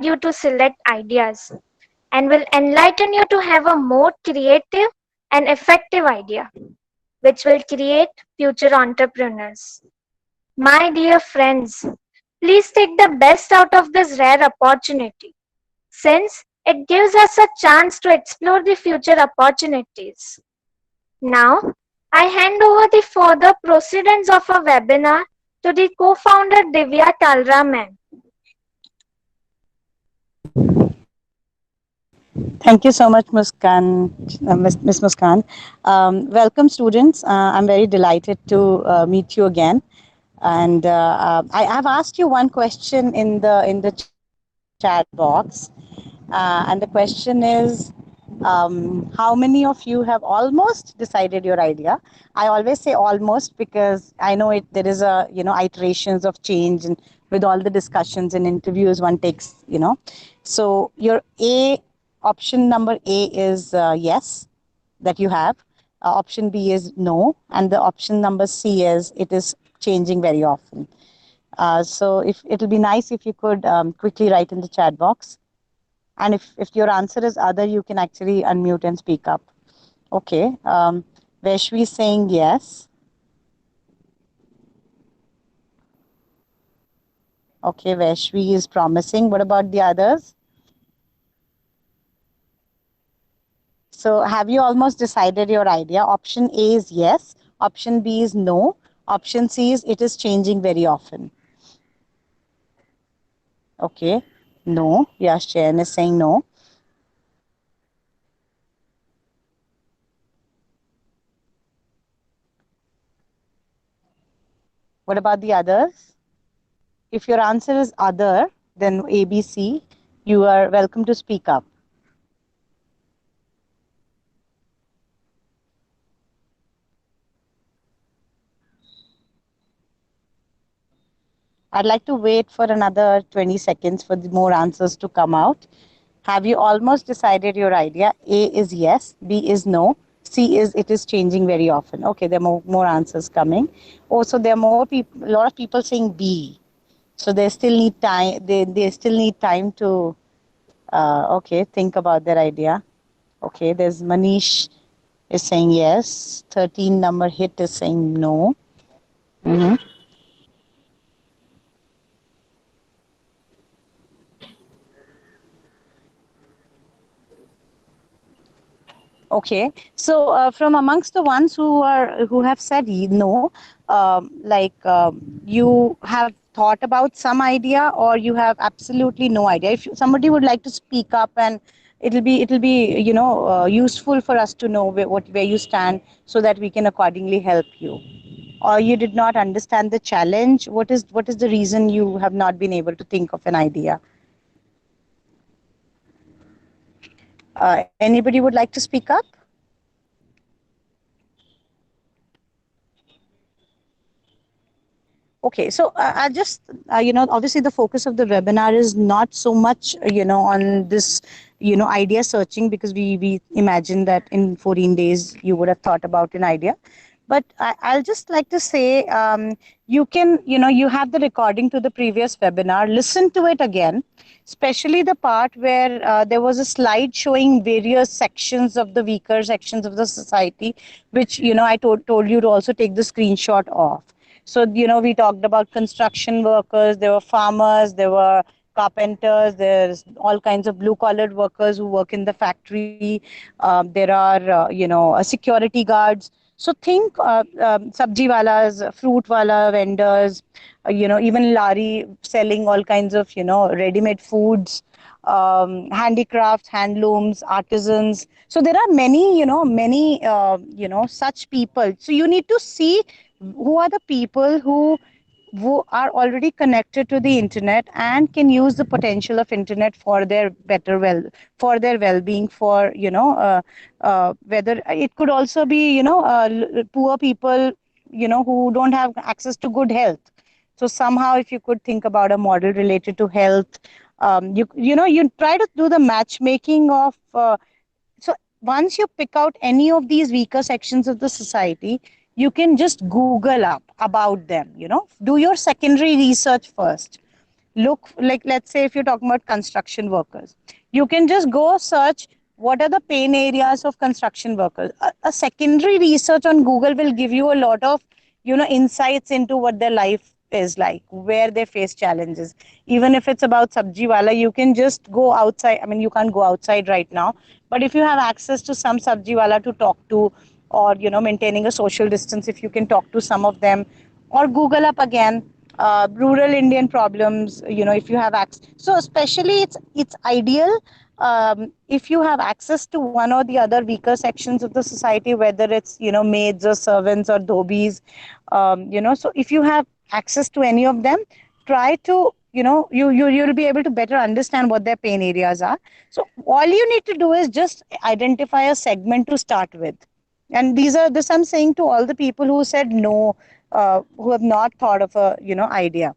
you to select ideas and will enlighten you to have a more creative and effective idea, which will create future entrepreneurs. My dear friends, please take the best out of this rare opportunity, since it gives us a chance to explore the future opportunities. Now, I hand over the further proceedings of our webinar to the co-founder Divya Kalra ma'am. Thank you so much, Muskan, Miss Muskan. Welcome, students. I'm very delighted to meet you again. And I have asked you one question in the chat box, and the question is, how many of you have almost decided your idea? I always say almost because I know there is a iterations of change, and with all the discussions and interviews one takes. So your A option number A is yes, that you have. Option B is no, and the option number C is it is changing very often. So if it'll be nice if you could quickly write in the chat box. And if your answer is other, you can actually unmute and speak up. Okay. Vaishvi is saying yes. Okay, Vaishvi is promising. What about the others? So have you almost decided your idea? Option A is yes. Option B is no. Option C is it is changing very often. Okay. No. Yash Jain is saying no. What about the others? If your answer is other, then ABC, you are welcome to speak up. I'd like to wait for another 20 seconds for the more answers to come out. Have you almost decided your idea? A is yes, B is no, C is it is changing very often. Okay, there are more answers coming. Also, there are more people, a lot of people saying B. So they still need time. They still need time to okay, think about their idea. Okay, there's Manish is saying yes. 13 number hit is saying no. Mhm. Okay, so from amongst the ones who have said no, you have thought about some idea, or you have absolutely no idea. If somebody would like to speak up, and it'll be useful for us to know where you stand, so that we can accordingly help you. Or you did not understand the challenge. What is the reason you have not been able to think of an idea? Anybody would like to speak up? Okay, so I just, obviously the focus of the webinar is not so much, on this, idea searching, because we imagine that in 14 days you would have thought about an idea. But I'll just like to say, you can, you have the recording to the previous webinar, listen to it again, especially the part where there was a slide showing various sections of the weaker sections of the society, which, I told you to also take the screenshot of. So, we talked about construction workers, there were farmers, there were carpenters, there's all kinds of blue collared workers who work in the factory. There are, security guards. So think sabji walas, fruit wala vendors, even lari selling all kinds of, ready-made foods, handicrafts, handlooms, artisans. So there are many, many, such people. So you need to see who are the people who are already connected to the internet and can use the potential of internet for their for their well-being, for whether it could also be poor people who don't have access to good health. So somehow if you could think about a model related to health, you try to do the matchmaking of so once you pick out any of these weaker sections of the society, you can just Google up about them, do your secondary research first. look, like let's say if you're talking about construction workers, you can just go search what are the pain areas of construction workers. A secondary research on Google will give you a lot of, insights into what their life is like, where they face challenges. Even if it's about sabji wala, you can just go outside. I mean, you can't go outside right now, but if you have access to some sabji wala to talk to, or maintaining a social distance, if you can talk to some of them, or Google up again rural Indian problems, if you have access. So especially it's ideal if you have access to one or the other weaker sections of the society, whether it's maids or servants or dhobis, so if you have access to any of them, try to you'll be able to better understand what their pain areas are. So all you need to do is just identify a segment to start with. And these are this I'm saying to all the people who said no, who have not thought of a idea.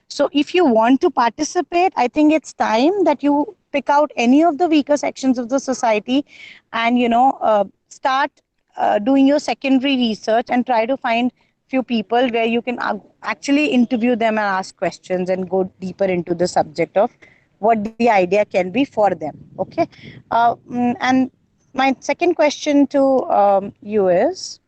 So if you want to participate, I think it's time that you pick out any of the weaker sections of the society, and start doing your secondary research and try to find few people where you can actually interview them and ask questions and go deeper into the subject of what the idea can be for them. Okay. And my second question to you is,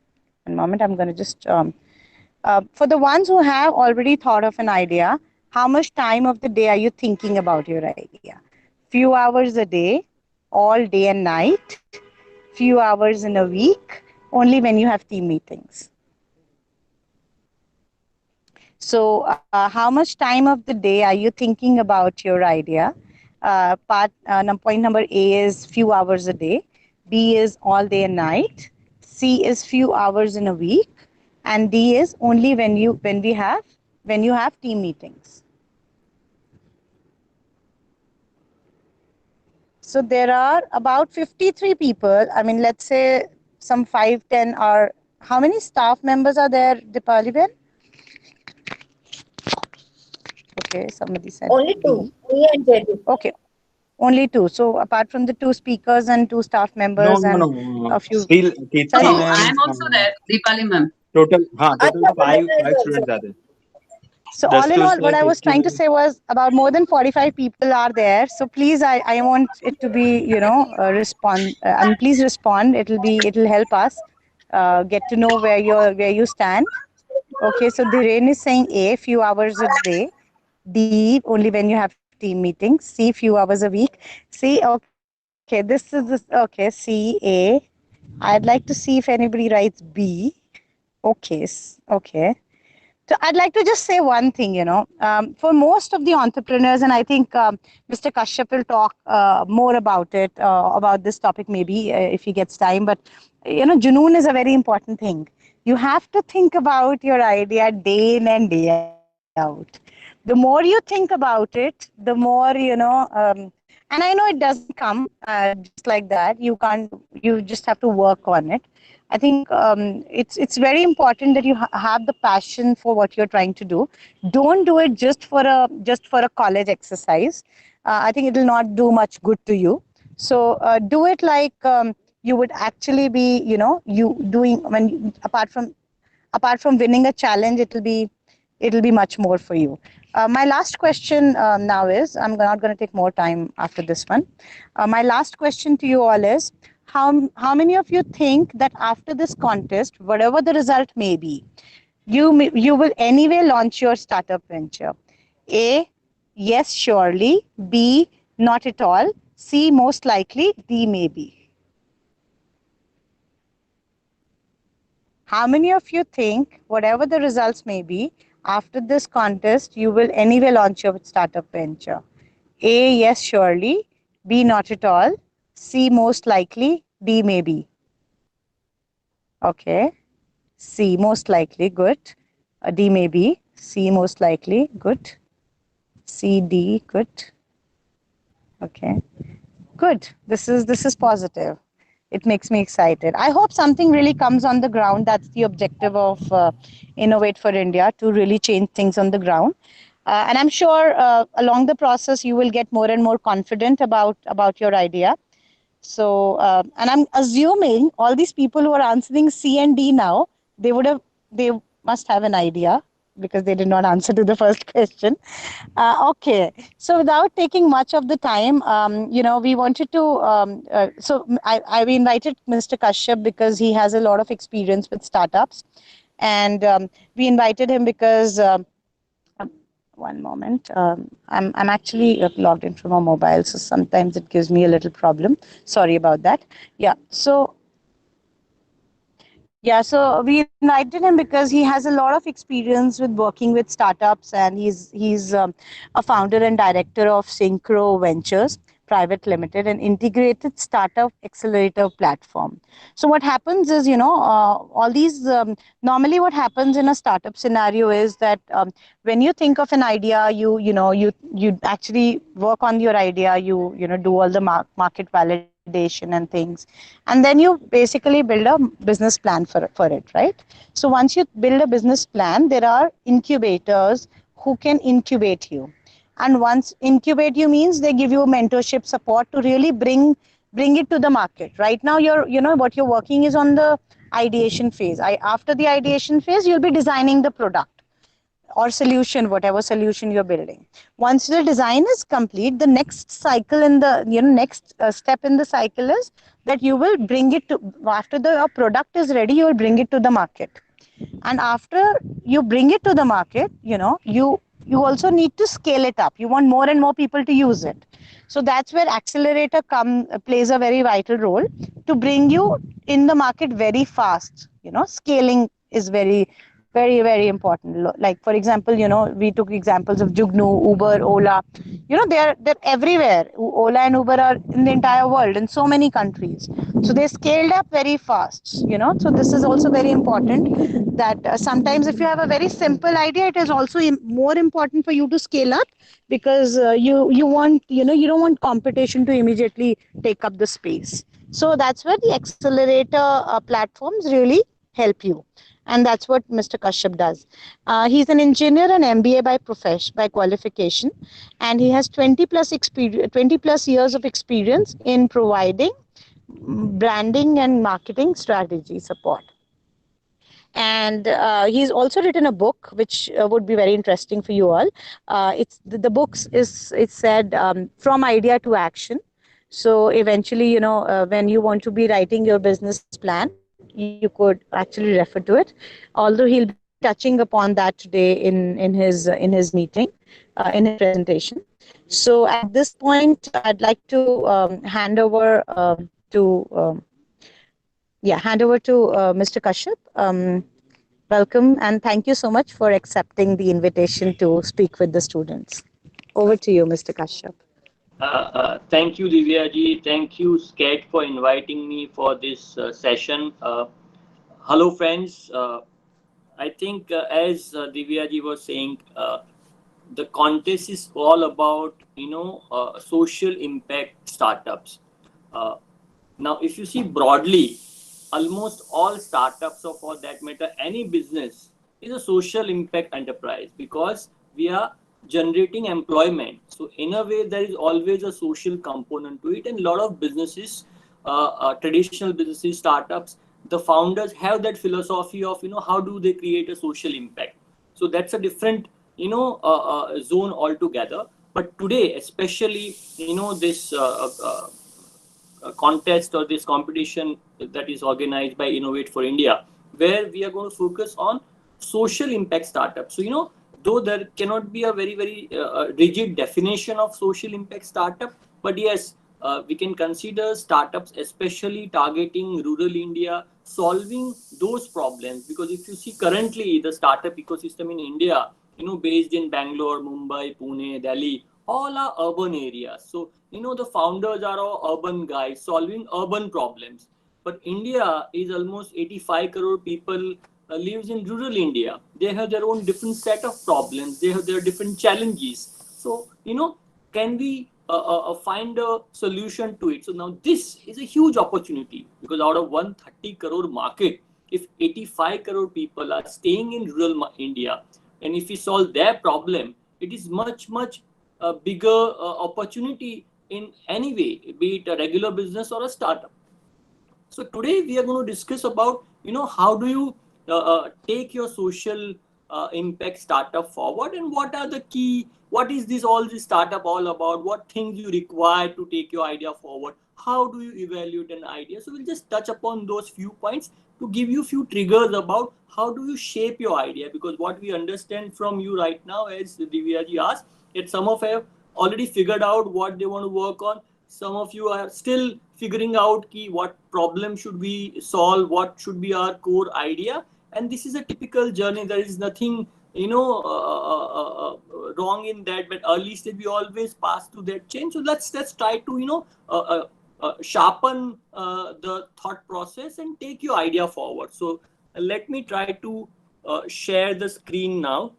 one moment, I'm going to just for the ones who have already thought of an idea, how much time of the day are you thinking about your idea? Few hours a day, all day and night, few hours in a week, only when you have team meetings. So, how much time of the day are you thinking about your idea? Point number A is few hours a day. B is all day and night. C is few hours in a week, and D is only when you have team meetings. So there are about 53 people. I mean, let's say some 5-10 are. How many staff members are there, Dipali? Okay, somebody said Only two, B. me and Jaideep. Okay, only two. So apart from the two speakers and two staff No, members no, and no. a few. Still, No, Kirti Sorry? no, I ma'am, am also there. Deepali ma'am. total Acha, five Pandana is students also. are there. So all Just in to all, what say, I was Kirti trying to ma'am. say was about more than 45 people are there. So please, I want it to be, respond. I mean, please respond. It'll help us get to know where you stand. Okay, so Dhiren is saying A, few hours a day. D, only when you have team meetings. C, few hours a week. C, okay, okay, C, A. I'd like to see if anybody writes B. Okay, okay. So I'd like to just say one thing, for most of the entrepreneurs, and I think Mr. Kashyap will talk more about it, about this topic maybe if he gets time. But, Junoon is a very important thing. You have to think about your idea day in and day out. The more you think about it, the more, and I know it doesn't come just like that. You just have to work on it. I think it's very important that you have the passion for what you're trying to do. Don't do it just for a college exercise. I think it will not do much good to you. So do it like you would actually be, you doing apart from winning a challenge, it'll be much more for you. My last question now is, I'm not going to take more time after this one. My last question to you all is, how many of you think that after this contest, whatever the result may be, you will anyway launch your startup venture? A, yes, surely. B, not at all. C, most likely. D, maybe. How many of you think, whatever the results may be, after this contest, you will anyway launch your startup venture? A, yes, surely. B, not at all. C, most likely. D, maybe. Okay. C, most likely. Good. D, maybe. C, most likely. Good. C, D, good. Okay. Good. This is positive. It makes me excited. I hope something really comes on the ground. That's the objective of Innovate for India, to really change things on the ground. And I'm sure along the process you will get more and more confident about your idea. So, and I'm assuming all these people who are answering C and D now, they must have an idea. because they did not answer to the first question. Okay, so without taking much of the time, we wanted to. We invited Mr. Kashyap because he has a lot of experience with startups, and we invited him because. One moment. I'm actually logged in from a mobile, so sometimes it gives me a little problem. Sorry about that. Yeah. So we invited him because he has a lot of experience with working with startups, and he's a founder and director of Synchro Ventures Private Limited, an integrated startup accelerator platform. So what happens is, all these normally what happens in a startup scenario is that when you think of an idea, you actually work on your idea, do all the market validation and things, and then you basically build a business plan for it, right? So once you build a business plan, there are incubators who can incubate you, and once incubate you means they give you mentorship support to really bring it to the market. Right now what you're working is on the ideation phase. After the ideation phase, you'll be designing the product or solution, whatever solution you're building. Once the design is complete, the next cycle in the next step in the cycle is that you will bring it to, after the product is ready, you will bring it to the market. And after you bring it to the market, you also need to scale it up. You want more and more people to use it. So that's where accelerator plays a very vital role to bring you in the market very fast. Scaling is very important. Like for example, we took examples of Jugnu, Uber, Ola. They're everywhere. Ola and Uber are in the entire world in so many countries. So they scaled up very fast. So this is also very important, that sometimes if you have a very simple idea, it is also more important for you to scale up, because you want, you don't want competition to immediately take up the space. So that's where the accelerator platforms really help you, and that's what Mr. Kashyap does. He's an engineer and MBA by profession, by qualification, and he has 20 plus years of experience in providing branding and marketing strategy support. And he's also written a book which would be very interesting for you all. It's the books is, it's said, from idea to action. So eventually, when you want to be writing your business plan, you could actually refer to it. Although he'll be touching upon that today in his meeting, in his presentation. So at this point, I'd like to hand over to hand over to Mr. Kashyap. Welcome, and thank you so much for accepting the invitation to speak with the students. Over to you, Mr. Kashyap. Thank you, Divyaji. Thank you, SCAT, for inviting me for this session. Hello, friends. I think, as Divyaji was saying, the contest is all about social impact startups. Now, if you see broadly, almost all startups, or for that matter, any business, is a social impact enterprise, because we are generating employment. So in a way, there is always a social component to it, and a lot of businesses, traditional businesses, startups, the founders have that philosophy of how do they create a social impact. So that's a different zone altogether. But today, especially this contest or this competition that is organized by Innovate for India, where we are going to focus on social impact startups. So though there cannot be a very rigid definition of social impact startup, but yes, we can consider startups especially targeting rural India, solving those problems. Because if you see currently the startup ecosystem in India, based in Bangalore, Mumbai, Pune, Delhi, all are urban areas. So the founders are all urban guys solving urban problems. But India is almost 85 crore people lives in rural India. They have their own different set of problems. They have their different challenges. So can we find a solution to it? So now this is a huge opportunity, because out of 130 crore market, if 85 crore people are staying in rural India, and if we solve their problem, it is much bigger opportunity in any way, be it a regular business or a startup. So today we are going to discuss about how do you take your social impact startup forward, and what are the key, what is this all this startup all about, what things you require to take your idea forward, how do you evaluate an idea. So we'll just touch upon those few points to give you few triggers about how do you shape your idea, because what we understand from you right now, as Divyaji asked, that some of you have already figured out what they want to work on, some of you are still figuring out key what problem should we solve, what should be our core idea. And this is a typical journey, there is nothing wrong in that, but early stage we always pass through that change. So let's try to sharpen the thought process and take your idea forward. So let me try to share the screen now.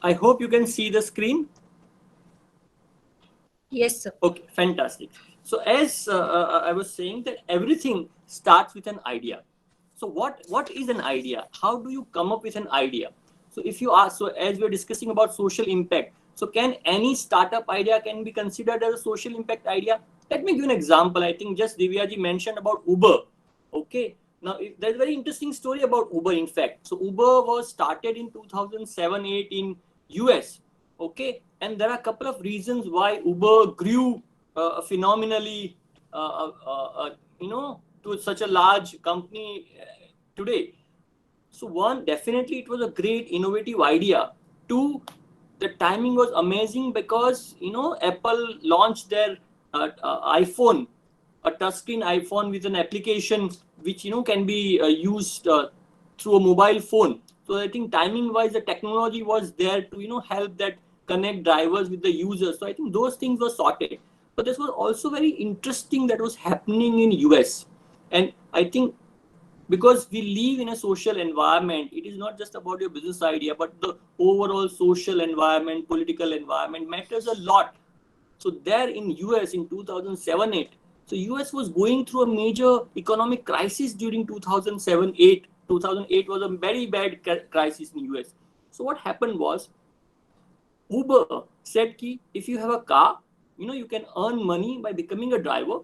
I hope you can see the screen. Yes, sir. Okay, fantastic. So as I was saying, that everything starts with an idea. So what is an idea? How do you come up with an idea? So if you ask, so as we're discussing about social impact, so can any startup idea can be considered as a social impact idea? Let me give an example. I think just Divyaji mentioned about Uber. Okay. Now there's a very interesting story about Uber. In fact, so Uber was started in 2007-8 in US. Okay, and there are a couple of reasons why Uber grew phenomenally, to such a large company today. So one, definitely it was a great innovative idea. Two, the timing was amazing because Apple launched their iPhone, a touchscreen iPhone with an application which can be used through a mobile phone. So I think timing wise the technology was there to help that connect drivers with the users. So I think those things were sorted. But this was also very interesting that was happening in US. And I think because we live in a social environment, it is not just about your business idea, but the overall social environment, political environment matters a lot. So there in US in 2007-8, so US was going through a major economic crisis during 2007-8. 2008 was a very bad crisis in US. So what happened was, Uber said ki if you have a car, you can earn money by becoming a driver.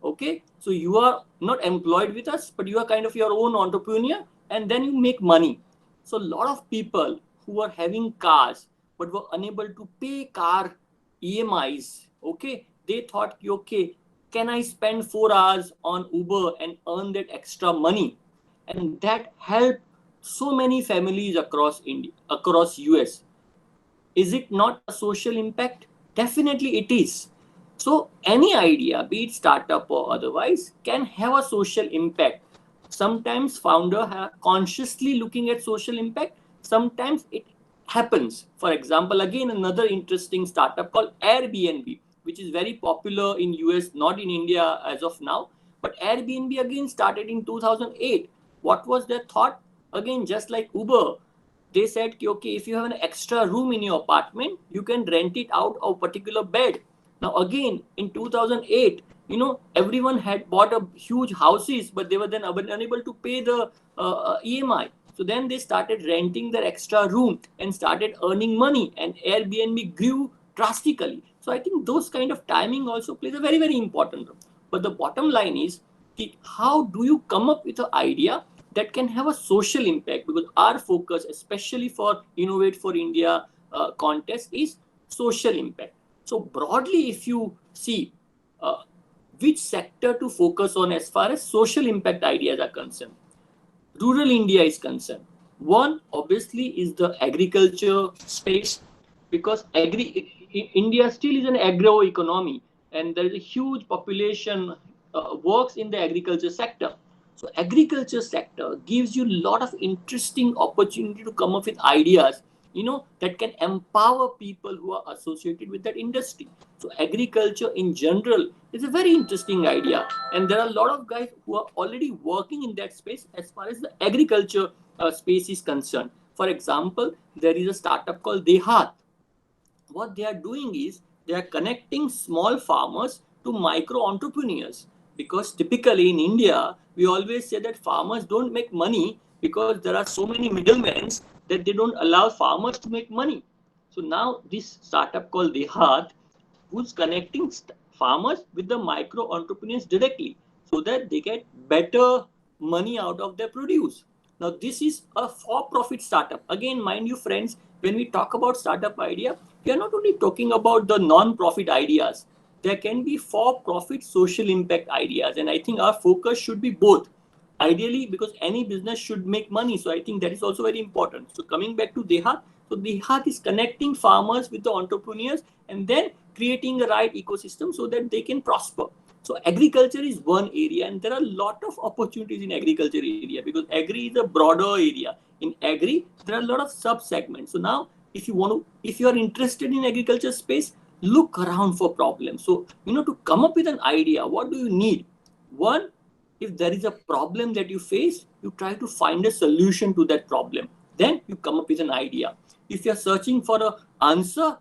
Okay, so you are not employed with us, but you are kind of your own entrepreneur, and then you make money. So a lot of people who are having cars but were unable to pay car EMIs, okay, they thought, okay, can I spend 4 hours on Uber and earn that extra money? And that helped so many families across India, across US. Is it not a social impact? Definitely it is. So any idea, be it startup or otherwise, can have a social impact. Sometimes founder are consciously looking at social impact. Sometimes it happens. For example, again, another interesting startup called Airbnb, which is very popular in US, not in India as of now. But Airbnb again started in 2008. What was their thought? Again, just like Uber, they said, okay, if you have an extra room in your apartment, you can rent it out of a particular bed. Now, again, in 2008, everyone had bought a huge houses, but they were then unable to pay the EMI. So then they started renting their extra room and started earning money, and Airbnb grew drastically. So I think those kind of timing also plays a very, very important role. But the bottom line is, how do you come up with an idea that can have a social impact? Because our focus, especially for Innovate for India contest, is social impact. So broadly, if you see which sector to focus on as far as social impact ideas are concerned, rural India is concerned. One, obviously, is the agriculture space, because India still is an agro economy, and there is a huge population works in the agriculture sector. So agriculture sector gives you a lot of interesting opportunity to come up with ideas, that can empower people who are associated with that industry. So agriculture in general is a very interesting idea, and there are a lot of guys who are already working in that space as far as the agriculture space is concerned. For example, there is a startup called Dehat. What they are doing is they are connecting small farmers to micro entrepreneurs. Because typically in India, we always say that farmers don't make money because there are so many middlemen that they don't allow farmers to make money. So now this startup called Dehat, who's connecting farmers with the micro entrepreneurs directly so that they get better money out of their produce. Now, this is a for-profit startup. Again, mind you, friends, when we talk about startup idea, we are not only talking about the non-profit ideas. There can be for-profit social impact ideas, and I think our focus should be both. Ideally, because any business should make money, so I think that is also very important. So coming back to Dehat, so Dehat is connecting farmers with the entrepreneurs and then creating the right ecosystem so that they can prosper. So agriculture is one area, and there are a lot of opportunities in agriculture area because agri is a broader area. In agri, there are a lot of sub segments. So now, if you are interested in agriculture space, look around for problems. So to come up with an idea, what do you need? One, if there is a problem that you face, you try to find a solution to that problem. Then you come up with an idea. If you're searching for an answer,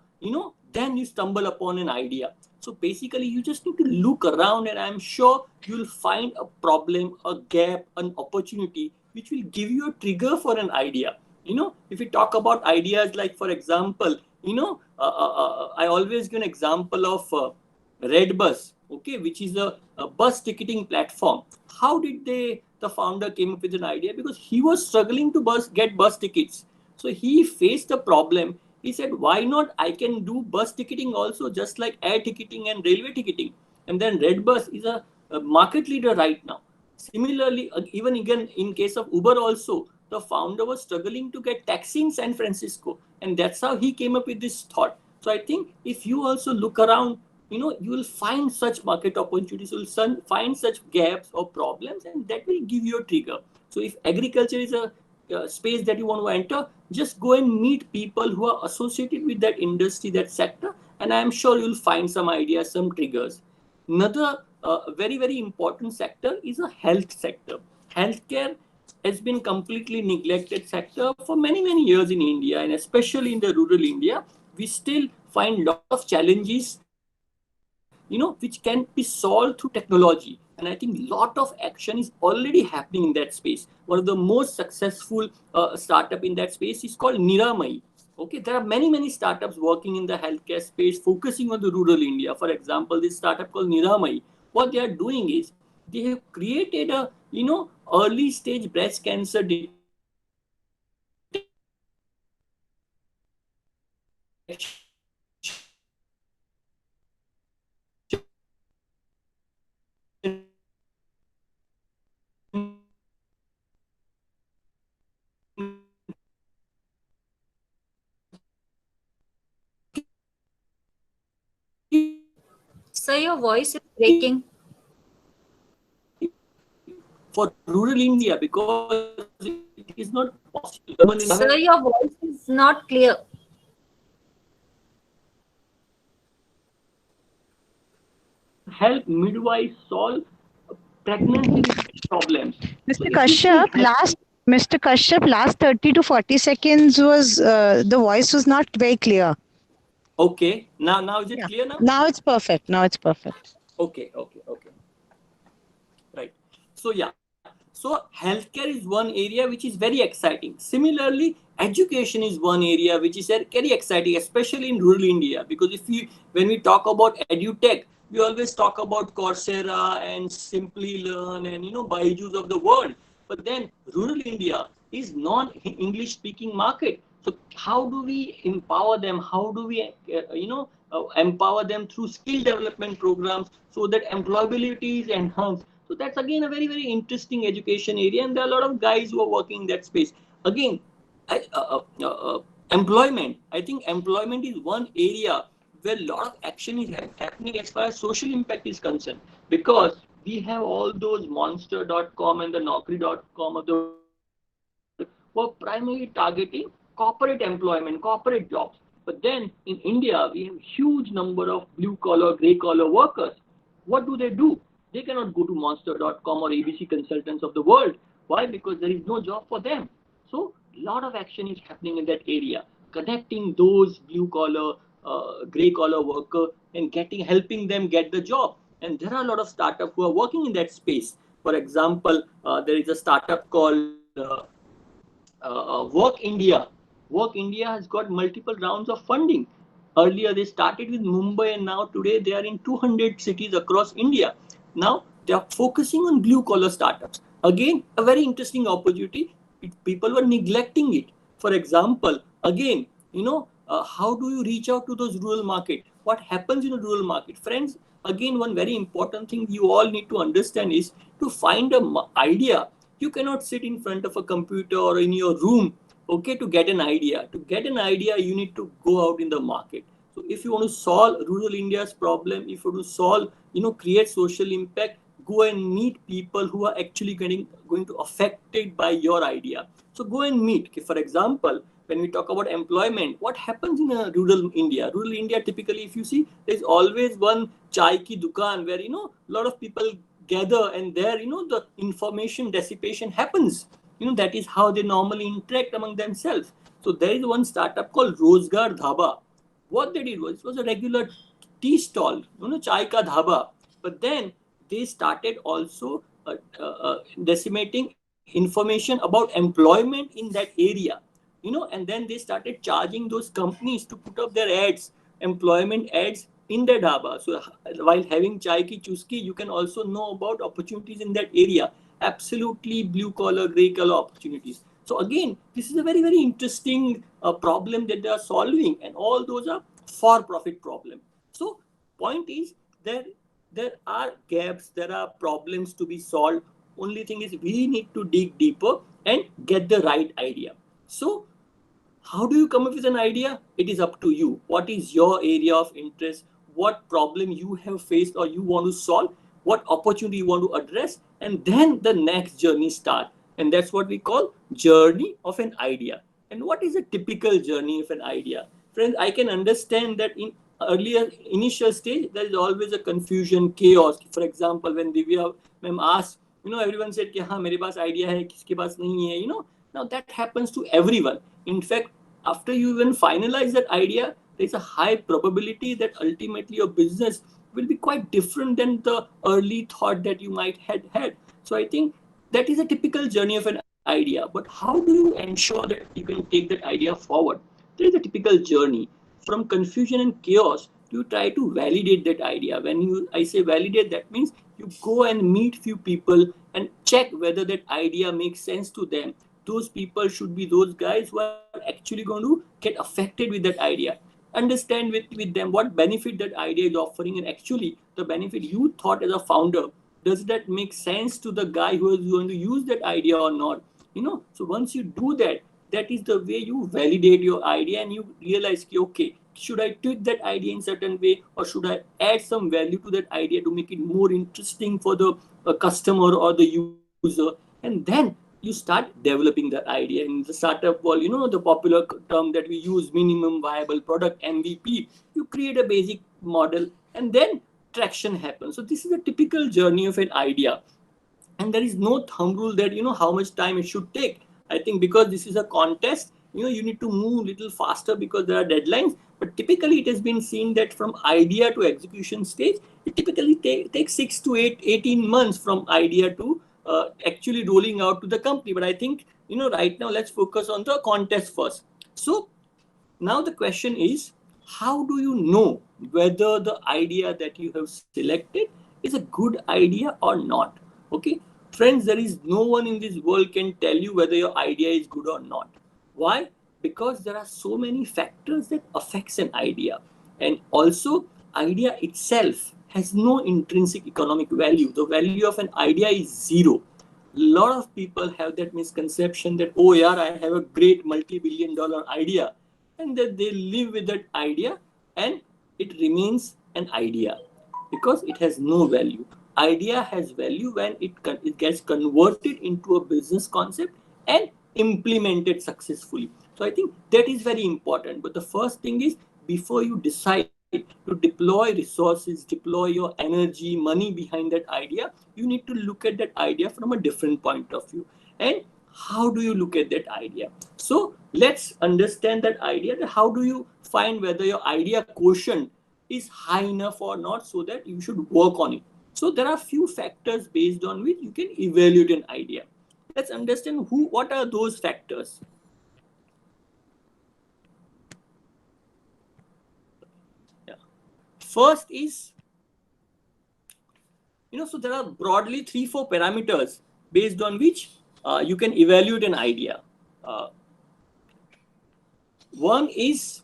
then you stumble upon an idea. So basically, you just need to look around, and I'm sure you'll find a problem, a gap, an opportunity, which will give you a trigger for an idea. If we talk about ideas like, for example, I always give an example of Redbus, okay, which is a bus ticketing platform. How did the founder came up with an idea? Because he was struggling to get bus tickets. So he faced a problem. He said, why not I can do bus ticketing also, just like air ticketing and railway ticketing. And then Redbus is a market leader right now. Similarly, even again in case of Uber also, the founder was struggling to get taxi in San Francisco. And that's how he came up with this thought. So I think if you also look around, you will find such market opportunities, you will find such gaps or problems, and that will give you a trigger. So if agriculture is a space that you want to enter, just go and meet people who are associated with that industry, that sector, and I'm sure you'll find some ideas, some triggers. Another very, very important sector is a health sector. Healthcare has been completely neglected sector for many, many years in India, and especially in the rural India. We still find a lot of challenges, which can be solved through technology. And I think a lot of action is already happening in that space. One of the most successful startup in that space is called Niramai. Okay, there are many, many startups working in the healthcare space, focusing on the rural India. For example, this startup called Niramai, what they are doing is they have created a, early stage breast cancer Sir, your voice is breaking. for rural India because it is not possible. Sir, your voice is not clear. Help midwives solve pregnancy problems. Mr. Kashyap, last 30 to 40 seconds was the voice was not very clear. Okay, now is it clear now? Now it's perfect. Okay. Right. So yeah. So healthcare is one area which is very exciting. Similarly, education is one area which is very exciting, especially in rural India. Because when we talk about edutech, we always talk about Coursera and Simply Learn and Byju's of the world. But then rural India is non-English speaking market. So how do we empower them? How do we empower them through skill development programs so that employability is enhanced? So that's again a very, very interesting education area, and there are a lot of guys who are working in that space. Again, employment. I think employment is one area where a lot of action is happening as far as social impact is concerned, because we have all those monster.com and the naukri.com of the world who are primarily targeting corporate employment, corporate jobs. But then in India, we have huge number of blue collar, gray collar workers. What do? They cannot go to monster.com or ABC consultants of the world. Why? Because there is no job for them. So a lot of action is happening in that area, connecting those blue collar, gray collar worker and helping them get the job. And there are a lot of startups who are working in that space. For example, there is a startup called Work India. Work India has got multiple rounds of funding. Earlier, they started with Mumbai, and now today they are in 200 cities across India. Now they are focusing on blue collar startups. Again, a very interesting opportunity. People were neglecting it. For example, again, how do you reach out to those rural market? What happens in a rural market, friends? Again, one very important thing you all need to understand is to find a idea. You cannot sit in front of a computer or in your room, okay, to get an idea. To get an idea, you need to go out in the market. So if you want to solve rural India's problem, if you want to solve, create social impact, go and meet people who are actually going to affected by your idea. So go and meet. Okay, for example, when we talk about employment, what happens in a rural India? Rural India, typically, if you see, there's always one chai ki dukan where, a lot of people gather, and there, the information dissipation happens. That is how they normally interact among themselves. So there is one startup called Rozgar Dhaba. What they did was, it was a regular tea stall, chai ka dhaba. But then they started also decimating information about employment in that area, and then they started charging those companies to put up their ads, employment ads in the dhaba. So while having chai ki chuski, you can also know about opportunities in that area. Absolutely blue collar, gray collar opportunities. So again, this is a very, very interesting problem that they are solving, and all those are for-profit problem. So point is, there are gaps, there are problems to be solved. Only thing is, we need to dig deeper and get the right idea. So how do you come up with an idea? It is up to you. What is your area of interest? What problem you have faced or you want to solve? What opportunity you want to address? And then the next journey start. And that's what we call journey of an idea. And what is a typical journey of an idea? Friends, I can understand that in earlier initial stage, there is always a confusion, chaos. For example, when Divya ma'am asked, everyone said, कि हाँ मेरे पास idea है, किसके पास नहीं है, Now that happens to everyone. In fact, after you even finalize that idea, there's a high probability that ultimately your business will be quite different than the early thought that you might had had. So I think that is a typical journey of an idea. But how do you ensure that you can take that idea forward? There is a typical journey. From confusion and chaos, you try to validate that idea. When I say validate, that means you go and meet few people and check whether that idea makes sense to them. Those people should be those guys who are actually going to get affected with that idea. Understand with them what benefit that idea is offering, and actually the benefit you thought as a founder, does that make sense to the guy who is going to use that idea or not? So once you do that, that is the way you validate your idea, and you realize, okay, should I tweak that idea in certain way, or should I add some value to that idea to make it more interesting for the customer or the user? And then you start developing that idea. In the startup world, the popular term that we use, minimum viable product, MVP. You create a basic model, and then traction happens. So this is a typical journey of an idea, and there is no thumb rule that how much time it should take. I think because this is a contest, you need to move a little faster because there are deadlines. But typically, it has been seen that from idea to execution stage, it typically takes 6 to 18 months from idea to actually rolling out to the company. But I think, right now, let's focus on the contest first. So now the question is, how do you know whether the idea that you have selected is a good idea or not? Okay, friends, there is no one in this world can tell you whether your idea is good or not. Why? Because there are so many factors that affects an idea, and also idea itself has no intrinsic economic value. The value of an idea is zero. A lot of people have that misconception that, oh yeah, I have a great multi-billion-dollar idea, and that they live with that idea and it remains an idea because it has no value. Idea has value when it gets converted into a business concept and implemented successfully. So I think that is very important. But the first thing is, before you decide to deploy resources, deploy your energy, money behind that idea, you need to look at that idea from a different point of view. And how do you look at that idea? So let's understand that idea. How do you find whether your idea quotient is high enough or not, so that you should work on it? So there are few factors based on which you can evaluate an idea. Let's understand what are those factors. Yeah. First is, so there are broadly 3-4 parameters based on which you can evaluate an idea. One is,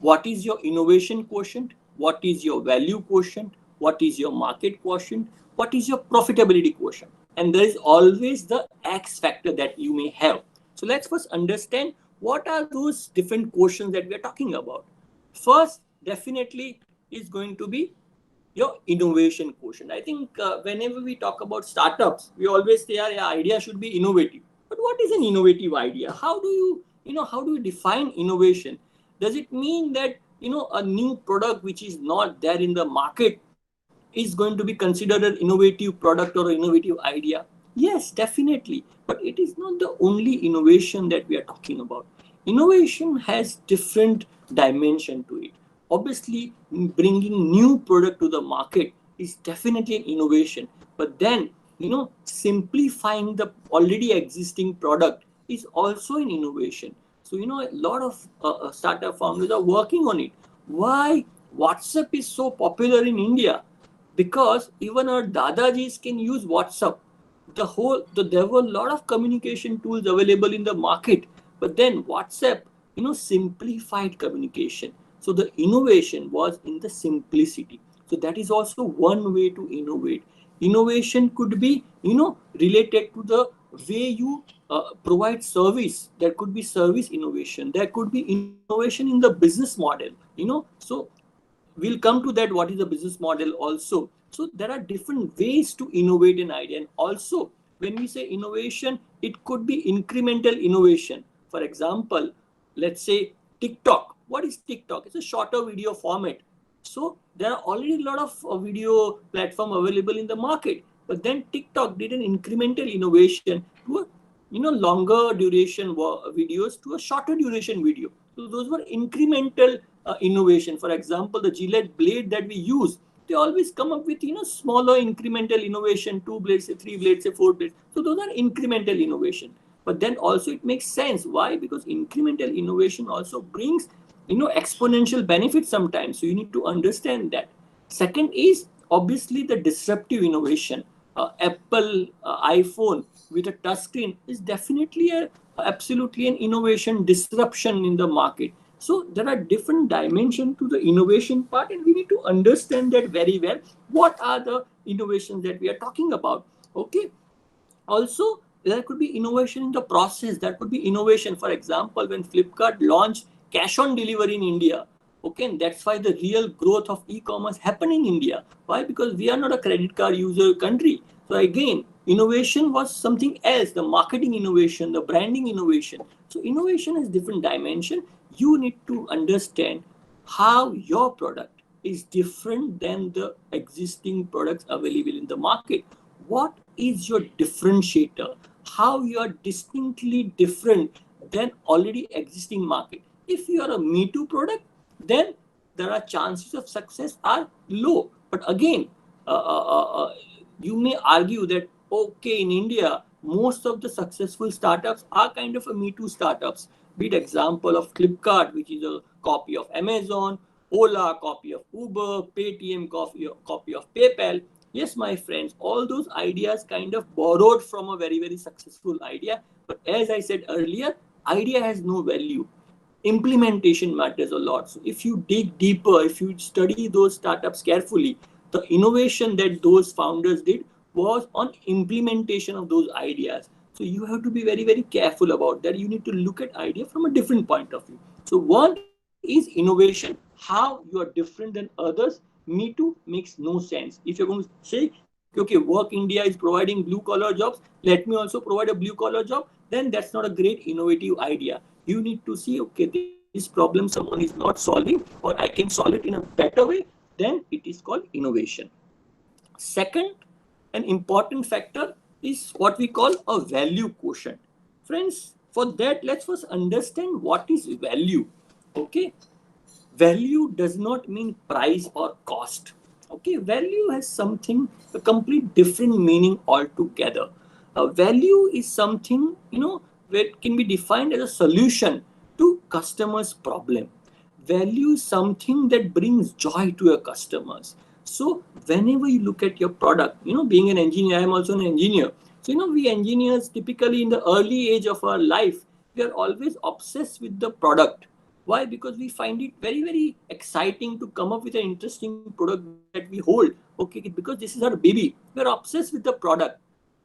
what is your innovation quotient, what is your value quotient, what is your market quotient, what is your profitability quotient, and there is always the X factor that you may have. So let's first understand what are those different quotients that we are talking about. First, definitely is going to be your innovation quotient. I think whenever we talk about startups, we always say our idea should be innovative. But what is an innovative idea? How do you define innovation? Does it mean that a new product which is not there in the market is going to be considered an innovative product or an innovative idea? Yes, definitely. But it is not the only innovation that we are talking about. Innovation has different dimension to it. Obviously, bringing new product to the market is definitely an innovation. But then, simplifying the already existing product is also an innovation. So, a lot of startup founders are working on it. Why WhatsApp is so popular in India? Because even our dadajis can use WhatsApp. There were a lot of communication tools available in the market, but then WhatsApp, simplified communication. So the innovation was in the simplicity. So that is also one way to innovate. Innovation could be, related to the way you provide service. There could be service innovation. There could be innovation in the business model. So we'll come to that, what is the business model also. So there are different ways to innovate an idea. And also, when we say innovation, it could be incremental innovation. For example, let's say TikTok. What is TikTok? It's a shorter video format. So there are already a lot of video platform available in the market. But then TikTok did an incremental innovation to a longer duration videos to a shorter duration video. So those were incremental innovation. For example, the Gillette blade that we use, they always come up with smaller incremental innovation, 2 blades, say 3 blades, say 4 blades. So those are incremental innovation. But then also it makes sense. Why? Because incremental innovation also brings exponential benefits sometimes. So you need to understand that. Second is obviously the disruptive innovation. Apple iPhone with a touchscreen is definitely absolutely an innovation disruption in the market. So there are different dimensions to the innovation part, and we need to understand that very well. What are the innovations that we are talking about? Okay. Also, there could be innovation in the process. There could be innovation. For example, when Flipkart launched cash on delivery in India, okay, and that's why the real growth of e-commerce happened in India. Why? Because we are not a credit card user country. So again, innovation was something else, the marketing innovation, the branding innovation. So innovation is different dimension. You need to understand how your product is different than the existing products available in the market. What is your differentiator? How you are distinctly different than already existing market. If you are a Me Too product, then there are chances of success are low. But again, you may argue that, okay, in India, most of the successful startups are kind of a Me Too startups. Be it example of Flipkart, which is a copy of Amazon, Ola, copy of Uber, Paytm, copy of PayPal. Yes, my friends, all those ideas kind of borrowed from a very, very successful idea. But as I said earlier, idea has no value. Implementation matters a lot. So if you dig deeper, if you study those startups carefully, the innovation that those founders did was on implementation of those ideas. So you have to be very, very careful about that. You need to look at idea from a different point of view. So one is innovation, how you are different than others. Me Too makes no sense. If you're going to say, okay, Work India is providing blue collar jobs, let me also provide a blue collar job, then that's not a great innovative idea. You need to see, okay, this problem someone is not solving, or I can solve it in a better way, then it is called innovation. Second, an important factor is what we call a value quotient. Friends, for that, let's first understand what is value. Okay, value does not mean price or cost. Okay, value has something, a complete different meaning altogether. Value is something, where it can be defined as a solution to customers' problem. Value is something that brings joy to your customers. So whenever you look at your product, being an engineer, I am also an engineer. So, we engineers typically in the early age of our life, we are always obsessed with the product. Why? Because we find it very, very exciting to come up with an interesting product that we hold. Okay, because this is our baby. We're obsessed with the product.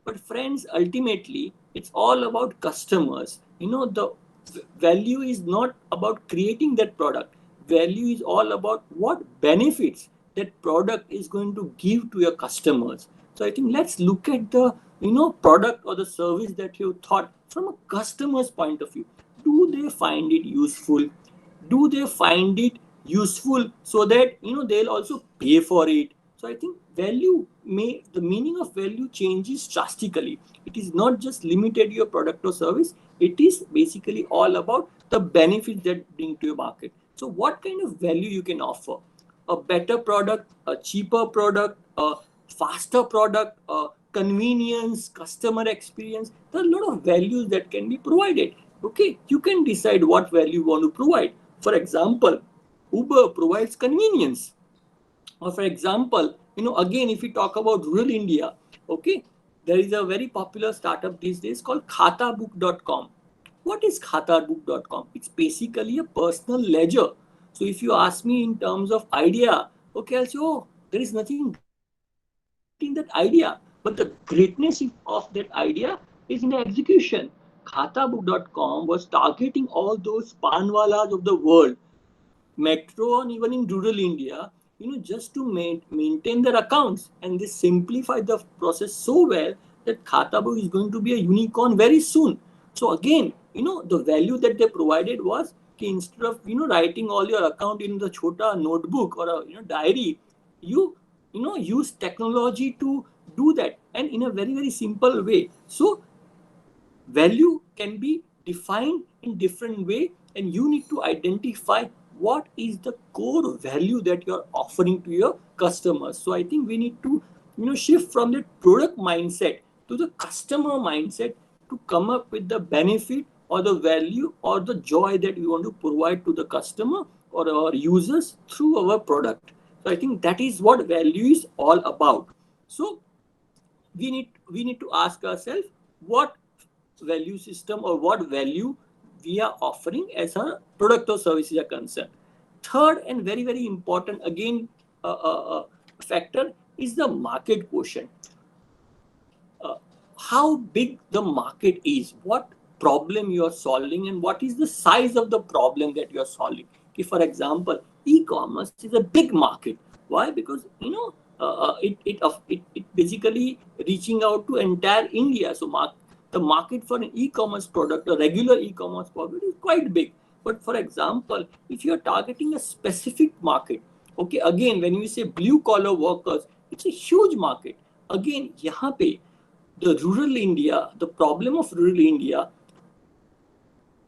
But friends, ultimately, it's all about customers. The value is not about creating that product. Value is all about what benefits that product is going to give to your customers. So I think let's look at the product or the service that you thought from a customer's point of view. Do they find it useful? Do they find it useful so that they'll also pay for it? So I think the meaning of value changes drastically. It is not just limited to your product or service. It is basically all about the benefits that bring to your market. So what kind of value you can offer? A better product, a cheaper product, a faster product, a convenience, customer experience. There are a lot of values that can be provided. Okay, you can decide what value you want to provide. For example, Uber provides convenience. Or for example, again, if we talk about rural India, okay, there is a very popular startup these days called khatabook.com. What is khatabook.com? It's basically a personal ledger. So if you ask me in terms of idea, okay, I'll say, oh, there is nothing great in that idea. But the greatness of that idea is in the execution. Khatabook.com was targeting all those panwalas of the world, metro and even in rural India, just to maintain their accounts. And they simplify the process so well that Khatabook is going to be a unicorn very soon. So again, the value that they provided was instead of writing all your account in the chota notebook or a diary, you use technology to do that, and in a very, very simple way. So value can be defined in different way, and you need to identify what is the core value that you're offering to your customers. So I think we need to shift from the product mindset to the customer mindset to come up with the benefit or the value or the joy that we want to provide to the customer or our users through our product. So I think that is what value is all about. So we need to ask ourselves what value system or what value we are offering as our product or services are concerned. Third and very, very important again factor is the market quotient. How big the market is, what problem you are solving, and what is the size of the problem that you are solving. If for example, e-commerce is a big market. Why? Because it basically reaching out to entire India. So the market for an e-commerce product, a regular e-commerce product, is quite big. But for example, if you are targeting a specific market, okay, again, when we say blue collar workers, it's a huge market. Again, यहाँ पे the rural India, the problem of rural India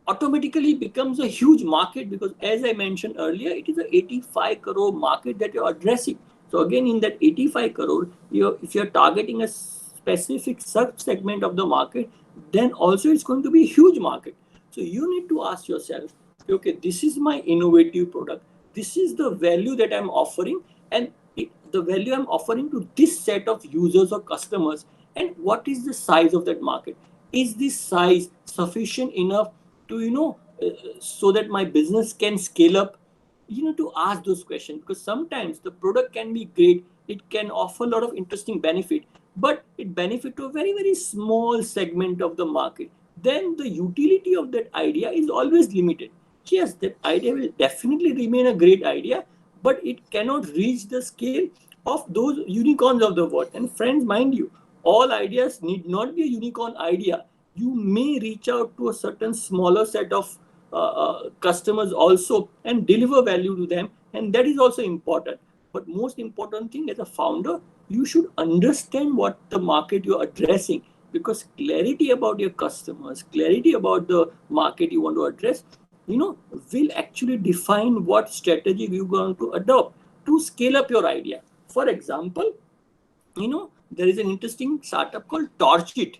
automatically becomes a huge market, because as I mentioned earlier, it is a 85 crore market that you're addressing. So again, in that 85 crore, if you're targeting a specific sub-segment of the market, then also it's going to be a huge market. So you need to ask yourself, okay, this is my innovative product. This is the value that I'm offering, and the value I'm offering to this set of users or customers. And what is the size of that market? Is this size sufficient enough to so that my business can scale up? To ask those questions, because sometimes the product can be great, it can offer a lot of interesting benefit, but it benefit to a very, very small segment of the market. Then the utility of that idea is always limited. Yes, that idea will definitely remain a great idea, but it cannot reach the scale of those unicorns of the world. And friends, mind you, all ideas need not be a unicorn idea. You may reach out to a certain smaller set of customers also and deliver value to them, and that is also important. But most important thing, as a founder, you should understand what the market you're addressing, because clarity about your customers, clarity about the market you want to address, will actually define what strategy you're going to adopt to scale up your idea. For example, there is an interesting startup called Torchit.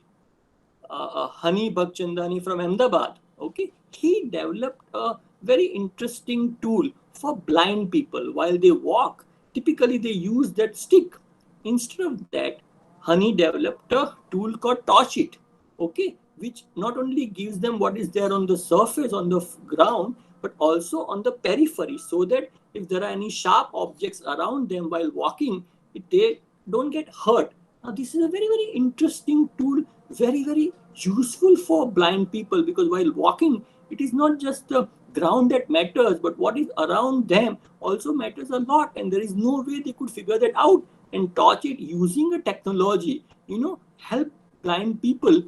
Hani Bhagchandani from Ahmedabad. Okay, he developed a very interesting tool for blind people while they walk. Typically, they use that stick. Instead of that, Hani developed a tool called Torchit. Okay, which not only gives them what is there on the surface on the ground, but also on the periphery, so that if there are any sharp objects around them while walking, they don't get hurt. Now, this is a very, very interesting tool, very, very useful for blind people, because while walking, it is not just the ground that matters, but what is around them also matters a lot. And there is no way they could figure that out. And Torchit, using a technology, help blind people,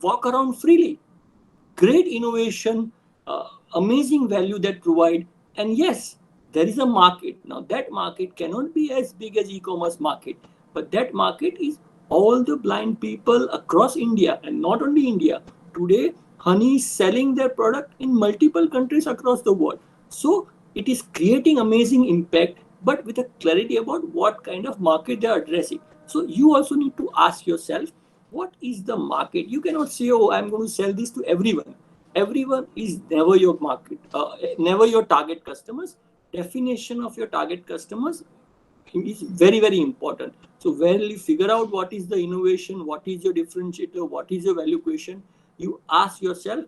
walk around freely. Great innovation, amazing value that provide. And yes, there is a market. Now that market cannot be as big as e-commerce market, but that market is all the blind people across India, and not only India. Today, Honey is selling their product in multiple countries across the world. So it is creating amazing impact, but with a clarity about what kind of market they are addressing. So you also need to ask yourself, what is the market? You cannot say, oh, I'm going to sell this to everyone. Everyone is never your market, never your target customers. Definition of your target customers is very, very important. So when you figure out what is the innovation, what is your differentiator, what is your value equation, you ask yourself,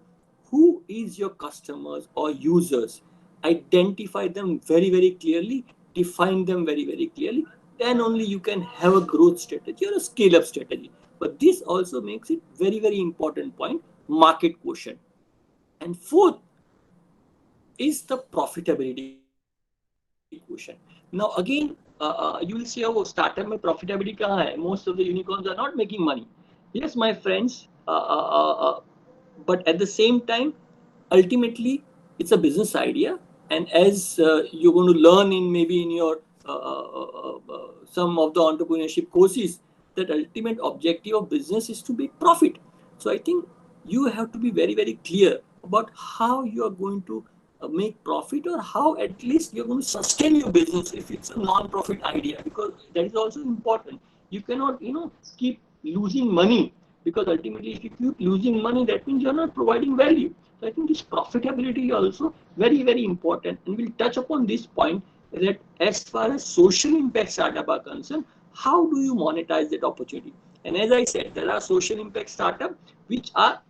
who is your customers or users? Identify them very, very clearly, define them very, very clearly. Then only you can have a growth strategy or a scale-up strategy. But this also makes it very, very important point, market quotient. And fourth is the profitability quotient. Now again, you will see, oh, startup mein profitability kahan hai? Most of the unicorns are not making money. Yes, my friends, but at the same time, ultimately, it's a business idea. And as you're going to learn in maybe in your some of the entrepreneurship courses, that ultimate objective of business is to make profit. So I think you have to be very, very clear about how you are going to make profit, or how at least you're going to sustain your business if it's a non-profit idea, because that is also important. You cannot, keep losing money, because ultimately if you keep losing money, that means you're not providing value. So I think this profitability is also very, very important. And we'll touch upon this point, that as far as social impact startup are concerned, how do you monetize that opportunity? And as I said, there are social impact startup which are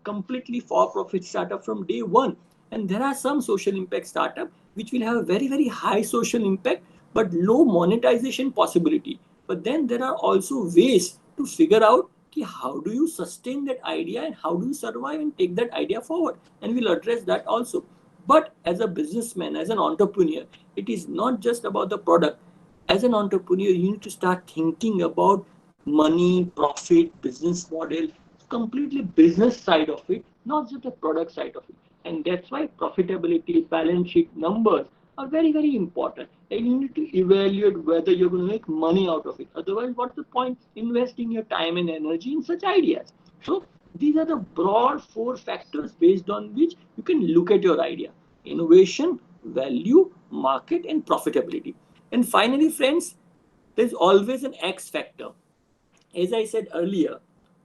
completely for-profit startup from day one. And there are some social impact startup which will have a very, very high social impact, but low monetization possibility. But then there are also ways to figure out how do you sustain that idea, and how do you survive and take that idea forward. And we'll address that also. But as a businessman, as an entrepreneur, it is not just about the product. As an entrepreneur, you need to start thinking about money, profit, business model, completely business side of it, not just the product side of it. And that's why profitability, balance sheet, numbers are very, very important. And you need to evaluate whether you're going to make money out of it. Otherwise, what's the point investing your time and energy in such ideas? So these are the broad 4 factors based on which you can look at your idea: innovation, value, market, and profitability. And finally, friends, there's always an X factor. As I said earlier,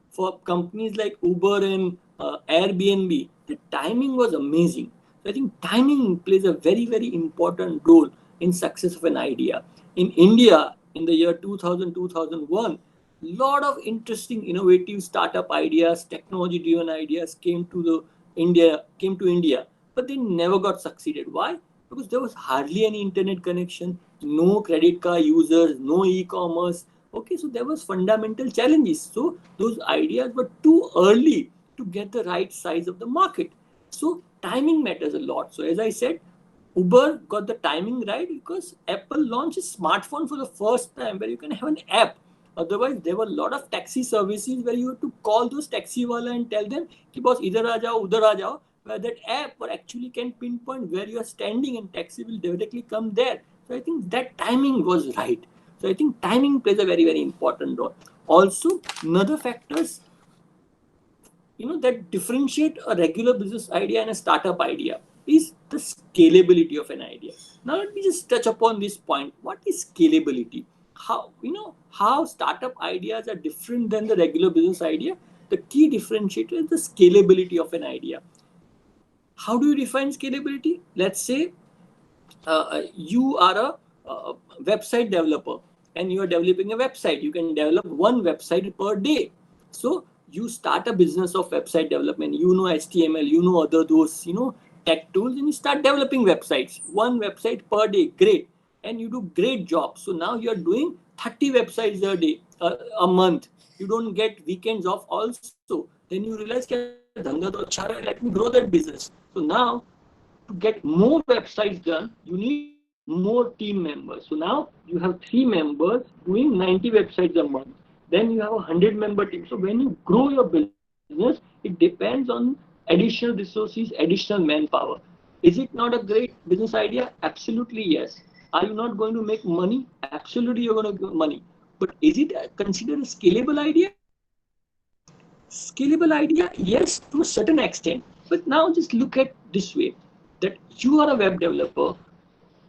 for companies like Uber and Airbnb, the timing was amazing. So I think timing plays a very, very important role in success of an idea. In India, in the year 2000, 2001, lot of interesting, innovative startup ideas, technology-driven ideas came to India, but they never got succeeded. Why? Because there was hardly any internet connection, no credit card users, no e-commerce. Okay, so there was fundamental challenges. So those ideas were too early to get the right size of the market. So timing matters a lot. So as I said, Uber got the timing right because Apple launched a smartphone for the first time where you can have an app. Otherwise, there were a lot of taxi services where you had to call those taxi wala and tell them, ki boss, idhar aa jao, udhar aa jao, where that app actually can pinpoint where you are standing and taxi will directly come there. So I think that timing was right. So I think timing plays a very, very important role. Also, another factors, that differentiate a regular business idea and a startup idea is the scalability of an idea. Now let me just touch upon this point. What is scalability? How startup ideas are different than the regular business idea? The key differentiator is the scalability of an idea. How do you define scalability? Let's say you are a website developer and you are developing a website. You can develop one website per day. So you start a business of website development. You know HTML, you know other those tech tools, and you start developing websites. One website per day, great, and you do great job. So now you are doing 30 websites a day, a month. You don't get weekends off also. Then you realize, धंधा तो अच्छा है, let me grow that business. So now to get more websites done, you need more team members. So now you have 3 members doing 90 websites a month. Then you have a 100-member team. So when you grow your business, it depends on additional resources, additional manpower. Is it not a great business idea? Absolutely yes. Are you not going to make money? Absolutely you're going to make money. But is it considered a scalable idea? Scalable idea, yes, to a certain extent. But now just look at this way, that you are a web developer.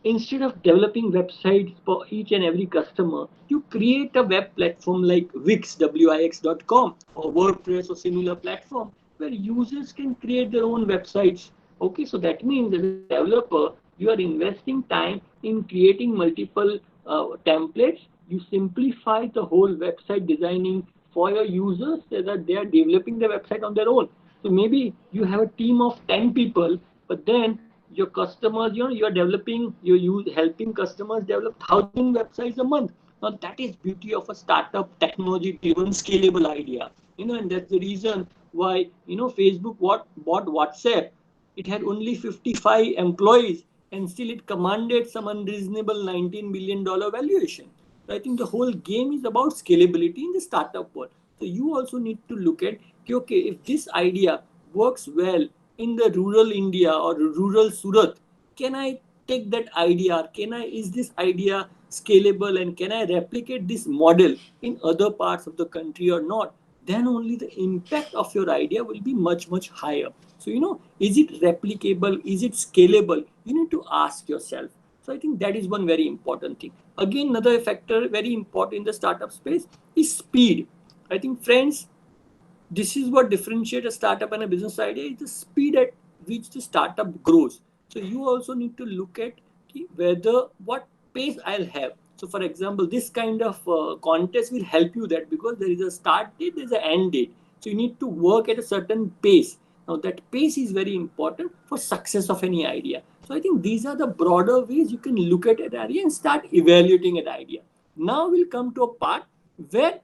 Instead of developing websites for each and every customer, you create a web platform like Wix, Wix.com, or WordPress or similar platform where users can create their own websites. Okay, so that means as a developer, you are investing time in creating multiple templates. You simplify the whole website designing for your users so that they are developing the website on their own. So maybe you have a team of 10 people, but then your customers, you are developing, helping customers develop 1,000 websites a month. Now that is beauty of a startup technology-driven scalable idea. And that's the reason why Facebook bought WhatsApp. It had only 55 employees, and still it commanded some unreasonable $19 billion valuation. So I think the whole game is about scalability in the startup world. So you also need to look at, okay, if this idea works well in the rural India or rural Surat, can I take that idea? Is this idea scalable, and can I replicate this model in other parts of the country or not? Then only the impact of your idea will be much, much higher. So, is it replicable? Is it scalable? You need to ask yourself. So I think that is one very important thing. Again, another factor very important in the startup space is speed. I think, friends, this is what differentiates a startup and a business idea, is the speed at which the startup grows. So you also need to look at what pace I'll have. So for example, this kind of contest will help you that, because there is a start date, there's an end date. So you need to work at a certain pace. Now that pace is very important for success of any idea. So I think these are the broader ways you can look at an idea and start evaluating an idea. Now we'll come to a part where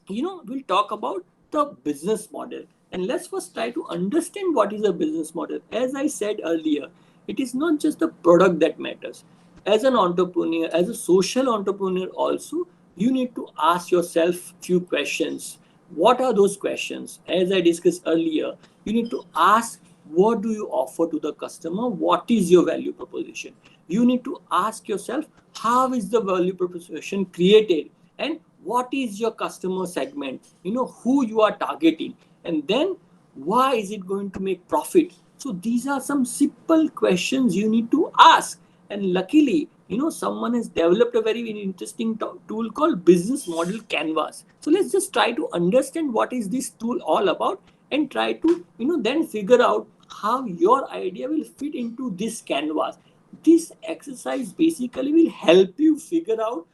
we'll talk about the business model. And let's first try to understand what is a business model. As I said earlier, it is not just the product that matters. As an entrepreneur, as a social entrepreneur also, you need to ask yourself few questions. What are those questions? As I discussed earlier, you need to ask, what do you offer to the customer? What is your value proposition? You need to ask yourself, how is the value proposition created? And what is your customer segment? Who you are targeting, and then why is it going to make profit? So these are some simple questions you need to ask. And luckily, someone has developed a very interesting tool called Business Model Canvas. So let's just try to understand what is this tool all about, and try to then figure out how your idea will fit into this canvas. This exercise basically will help you figure out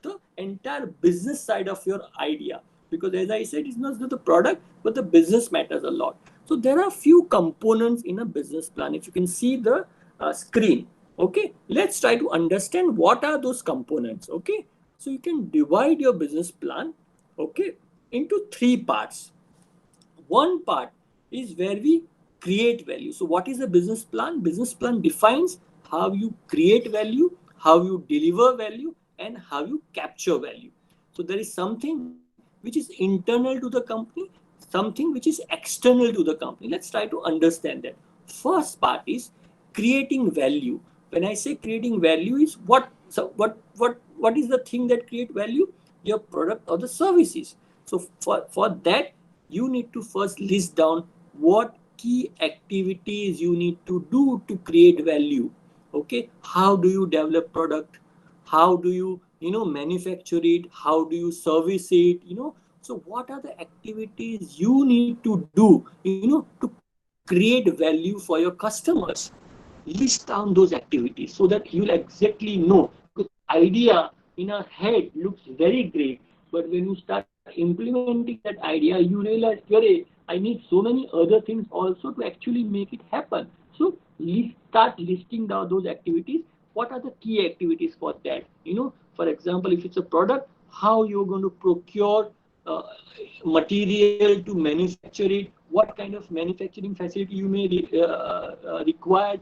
the entire business side of your idea, because as I said, it's not just the product but the business matters a lot. So there are few components in a business plan. If you can see the screen, okay, let's try to understand what are those components. Okay, so you can divide your business plan, okay, into 3 parts. One part is where we create value. So what is a business plan? Business plan defines how you create value, how you deliver value, and how you capture value. So there is something which is internal to the company, something which is external to the company. Let's try to understand that. First part is creating value. When I say creating value, is what is the thing that create value? Your product or the services. So for that, you need to first list down what key activities you need to do to create value. Okay, how do you develop product? How do you manufacture it? How do you service it? So what are the activities you need to do, to create value for your customers? List down those activities so that you'll exactly know. Because idea in our head looks very great, but when you start implementing that idea, you realize, hey, I need so many other things also to actually make it happen. So start listing down those activities. What are the key activities for that? For example, if it's a product, how you're going to procure uh, material to manufacture it, what kind of manufacturing facility you may require,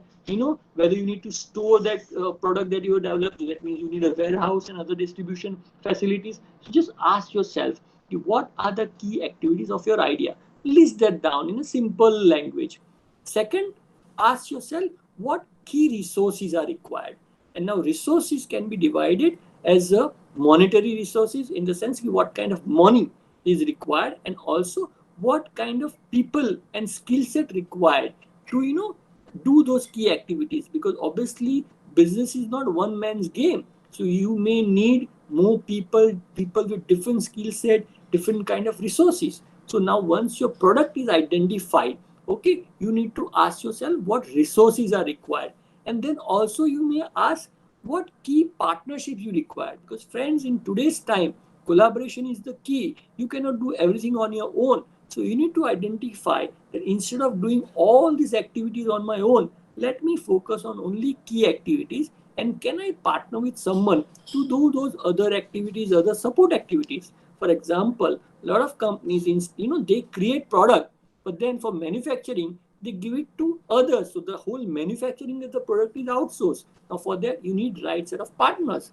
whether you need to store that product that you developed. That means you need a warehouse and other distribution facilities. So just ask yourself, what are the key activities of your idea? List that down in a simple language. Second, ask yourself what key resources are required. And now resources can be divided as a monetary resources, in the sense what kind of money is required, and also what kind of people and skill set required to do those key activities, because obviously business is not one man's game. So you may need more people with different skill set, different kind of resources. So now once your product is identified, okay, you need to ask yourself what resources are required. And then also you may ask what key partnerships you require, because friends, in today's time, collaboration is the key. You cannot do everything on your own. So you need to identify that instead of doing all these activities on my own, let me focus on only key activities, and can I partner with someone to do those other activities, other support activities? For example, a lot of companies, they create product, but then for manufacturing, they give it to others. So the whole manufacturing of the product is outsourced. Now for that, you need right set of partners.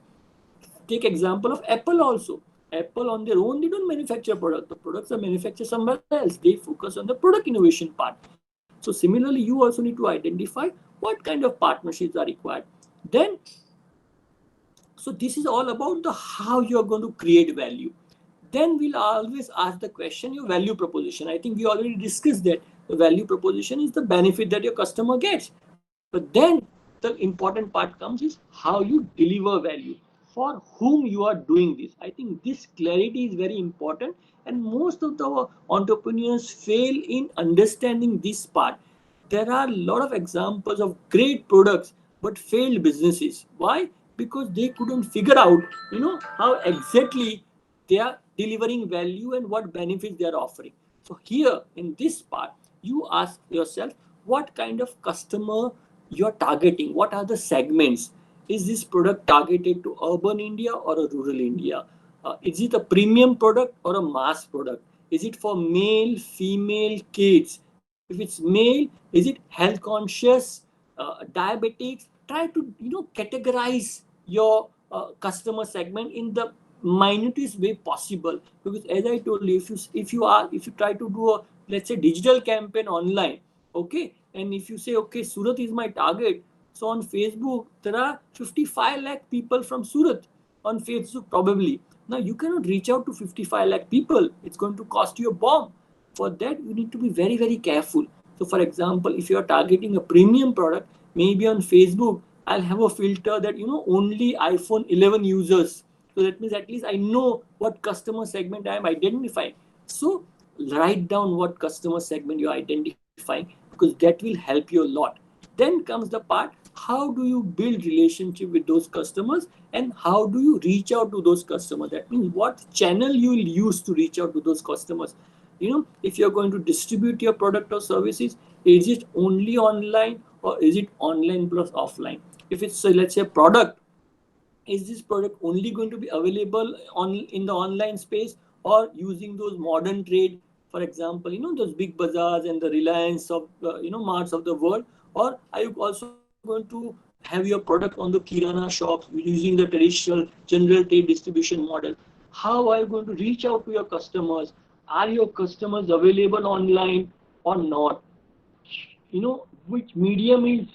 Take example of Apple also. Apple on their own, they don't manufacture product. The products are manufactured somewhere else. They focus on the product innovation part. So similarly, you also need to identify what kind of partnerships are required. Then, so this is all about the how you're going to create value. Then we'll always ask the question, your value proposition. I think we already discussed that. The value proposition is the benefit that your customer gets. But then the important part comes is how you deliver value, for whom you are doing this. I think this clarity is very important, and most of the entrepreneurs fail in understanding this part. There are a lot of examples of great products but failed businesses. Why? Because they couldn't figure out, how exactly they are delivering value and what benefits they are offering. So here in this part, you ask yourself what kind of customer you're targeting. What are the segments? Is this product targeted to urban India or a rural India? Is it a premium product or a mass product? Is it for male, female, kids? If it's male, is it health conscious, diabetics? Try to categorize your customer segment in the minutest way possible. Because as I told you, if you try to do a, let's say, digital campaign online, okay, and if you say, okay, Surat is my target, so on Facebook there are 55 lakh people from Surat on Facebook probably. Now you cannot reach out to 55 lakh people. It's going to cost you a bomb. For that, you need to be very, very careful. So for example, if you are targeting a premium product, maybe on Facebook, I'll have a filter that, only iPhone 11 users. So that means at least I know what customer segment I am identifying. So write down what customer segment you're identifying, because that will help you a lot. Then comes the part, how do you build relationship with those customers, and how do you reach out to those customers? That means what channel you will use to reach out to those customers. If you're going to distribute your product or services, is it only online or is it online plus offline? If it's, let's say, a product, is this product only going to be available in the online space, or using those modern trade, for example, those big bazaars and the Reliance of marts of the world? Or are you also going to have your product on the kirana shops using the traditional general trade distribution model? How are you going to reach out to your customers? Are your customers available online or not? Which medium is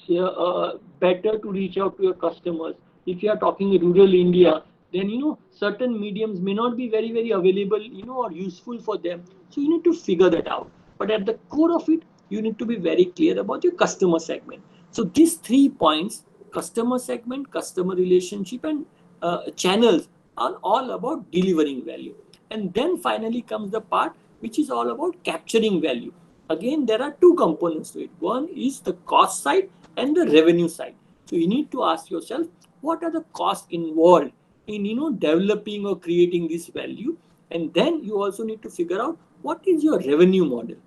better to reach out to your customers? If you are talking rural India, then certain mediums may not be very, very available, or useful for them. So you need to figure that out. But at the core of it, you need to be very clear about your customer segment. So these 3 points, customer segment, customer relationship, and channels, are all about delivering value. And then finally comes the part which is all about capturing value. Again, there are two components to it. One is the cost side and the revenue side. So you need to ask yourself, what are the costs involved in developing or creating this value? And then you also need to figure out what is your revenue model.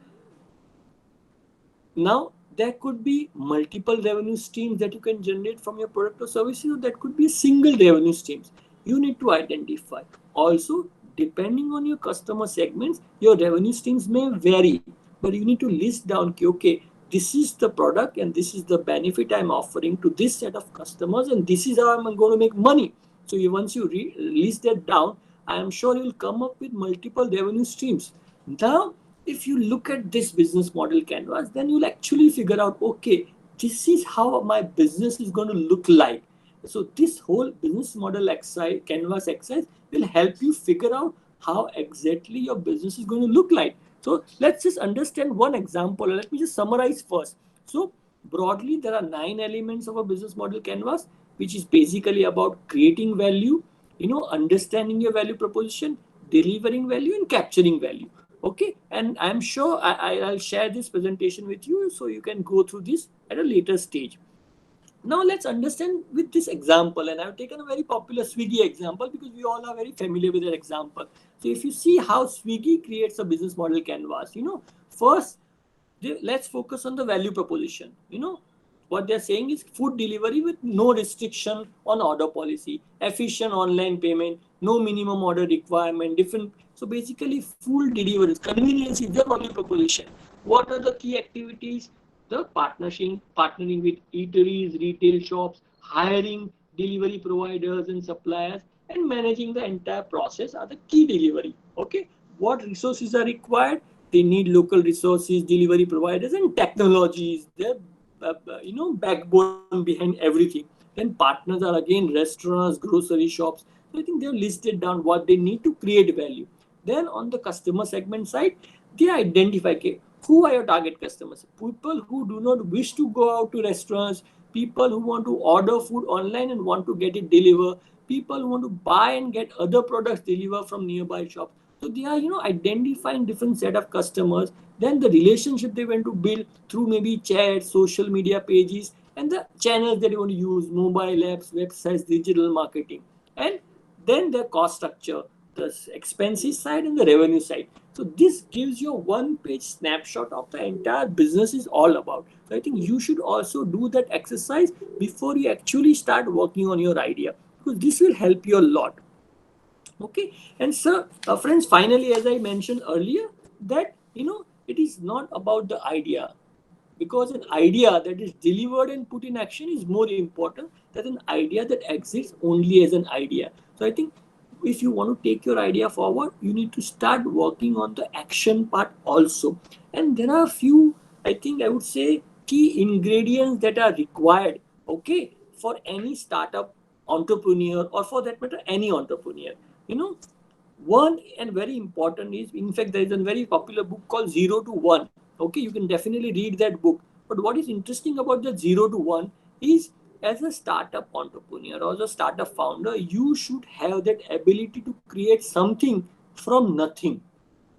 Now, there could be multiple revenue streams that you can generate from your product or services, or that could be a single revenue streams. You need to identify. Also, depending on your customer segments, your revenue streams may vary, but you need to list down, okay, this is the product and this is the benefit I'm offering to this set of customers, and this is how I'm going to make money. So once you list that down, I am sure you'll come up with multiple revenue streams. Now, if you look at this business model canvas, then you'll actually figure out, okay, this is how my business is going to look like. So this whole business model exercise, canvas exercise, will help you figure out how exactly your business is going to look like. So let's just understand one example. Let me just summarize first. So broadly, there are 9 elements of a business model canvas, which is basically about creating value, understanding your value proposition, delivering value, and capturing value. Okay, and I'm sure I'll share this presentation with you so you can go through this at a later stage. Now let's understand with this example, and I've taken a very popular Swiggy example because we all are very familiar with that example. So if you see how Swiggy creates a business model canvas, first let's focus on the value proposition. What they're saying is food delivery with no restriction on order policy, efficient online payment, no minimum order requirement, different. So basically, full delivery, convenience is the value proposition. What are the key activities? The partnering with eateries, retail shops, hiring delivery providers and suppliers, and managing the entire process are the key delivery. Okay, what resources are required? They need local resources, delivery providers, and technologies. They're backbone behind everything. Then partners are again restaurants, grocery shops. So I think they've listed down what they need to create value. Then on the customer segment side, they identify, okay, who are your target customers? People who do not wish to go out to restaurants, people who want to order food online and want to get it delivered, people who want to buy and get other products delivered from nearby shops. So they are, identifying different set of customers. Then the relationship they want to build through maybe chat, social media pages, and the channels that they want to use, mobile apps, websites, digital marketing. And then the cost structure, the expenses side and the revenue side. So this gives you a one-page snapshot of the entire business is all about. So I think you should also do that exercise before you actually start working on your idea, because this will help you a lot. Okay, and sir, friends, finally, as I mentioned earlier, that it is not about the idea, because an idea that is delivered and put in action is more important than an idea that exists only as an idea. So I think if you want to take your idea forward, you need to start working on the action part also. And there are a few, I think I would say, key ingredients that are required, okay, for any startup entrepreneur, or for that matter, any entrepreneur. One and very important is, in fact, there is a very popular book called 0 to 1. Okay, you can definitely read that book. But what is interesting about the 0 to 1 is, as a startup entrepreneur or as a startup founder, you should have that ability to create something from nothing,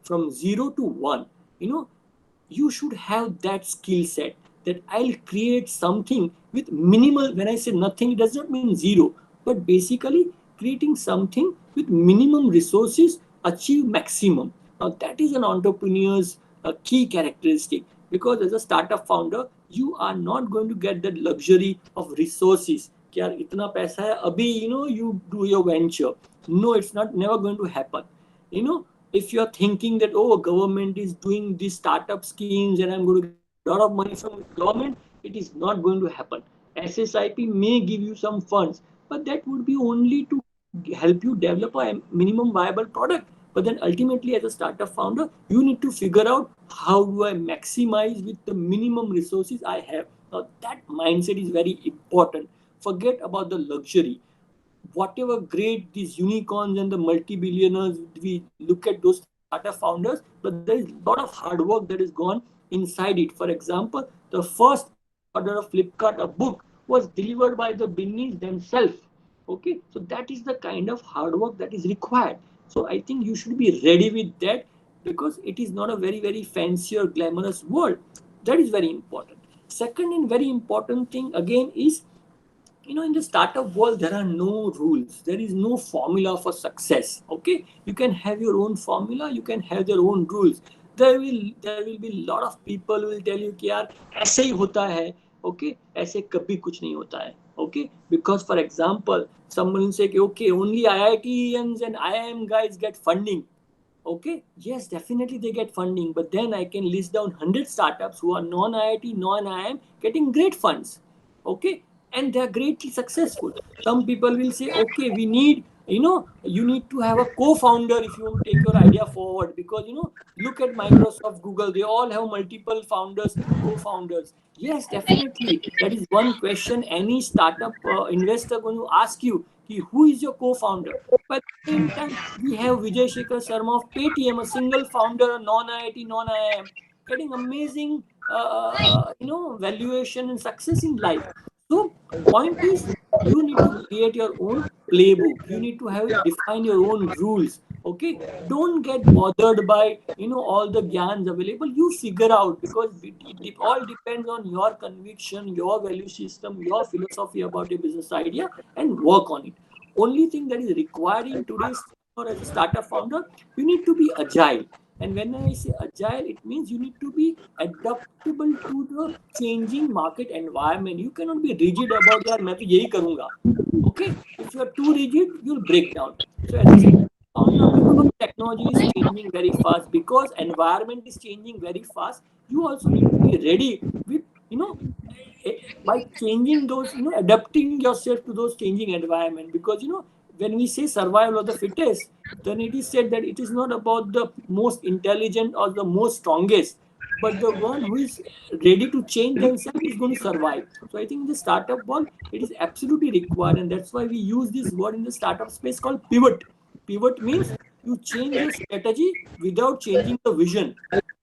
from 0 to 1. You should have that skill set, that I'll create something with minimal. When I say nothing, it does not mean zero, but basically creating something with minimum resources, achieve maximum. Now that is an entrepreneur's key characteristic, because as a startup founder, you are not going to get that luxury of resources. Kya itna paisa hai, abhi, you do your venture. No, it's not never going to happen. If you're thinking that, oh, government is doing these startup schemes and I'm going to get a lot of money from government, it is not going to happen. SSIP may give you some funds, but that would be only to help you develop a minimum viable product. But then ultimately, as a startup founder, you need to figure out, how do I maximize with the minimum resources I have. Now that mindset is very important. Forget about the luxury. Whatever great these unicorns and the multi-billionaires, we look at those startup founders, but there is a lot of hard work that is gone inside it. For example, the first order of Flipkart, a book, was delivered by the Binnis themselves. Okay, so that is the kind of hard work that is required. So I think you should be ready with that, because it is not a very fancy or glamorous world. That is very important. Second and very important thing again is, in the startup world there are no rules, there is no formula for success. Okay, you can have your own formula, you can have your own rules. There will be a lot of people who will tell you कि यार ऐसे ही होता है. Okay, ऐसे कभी कुछ नहीं होता है. Okay, because for example someone will say okay, only IITians and IIM guys get funding. Okay, yes, definitely they get funding, but then I can list down 100 startups who are non-IIT, non-IIM getting great funds. Okay, and they are greatly successful. Some people will say, okay, we need, you need to have a co-founder if you want to take your idea forward, because look at Microsoft, Google, they all have multiple founders, co-founders. Yes, definitely, that is one question any startup investor going to ask you, who is your co-founder? But at the same time, we have Vijay Shekhar Sharma of Paytm, a single founder, a non-IIT, non-IIM, getting amazing, valuation and success in life. So, point is, you need to create your own playbook. You need to define your own rules. Okay, don't get bothered by all the gyans available. You figure out, because it all depends on your conviction, your value system, your philosophy about your business idea, and work on it. Only thing that is required in today's, or as a startup founder, you need to be agile. And when I say agile, it means you need to be adaptable to the changing market environment. You cannot be rigid about यार मैं तो यही करूँगा. Okay, if you are too rigid, you'll break down. So as a startup founder, because technology is changing very fast, because environment is changing very fast, you also need to be ready with by changing those, adapting yourself to those changing environment. Because when we say survival of the fittest, then it is said that it is not about the most intelligent or the most strongest, but the one who is ready to change themselves is going to survive. So I think in the startup world, it is absolutely required, and that's why we use this word in the startup space called pivot. Pivot means you change your strategy without changing the vision.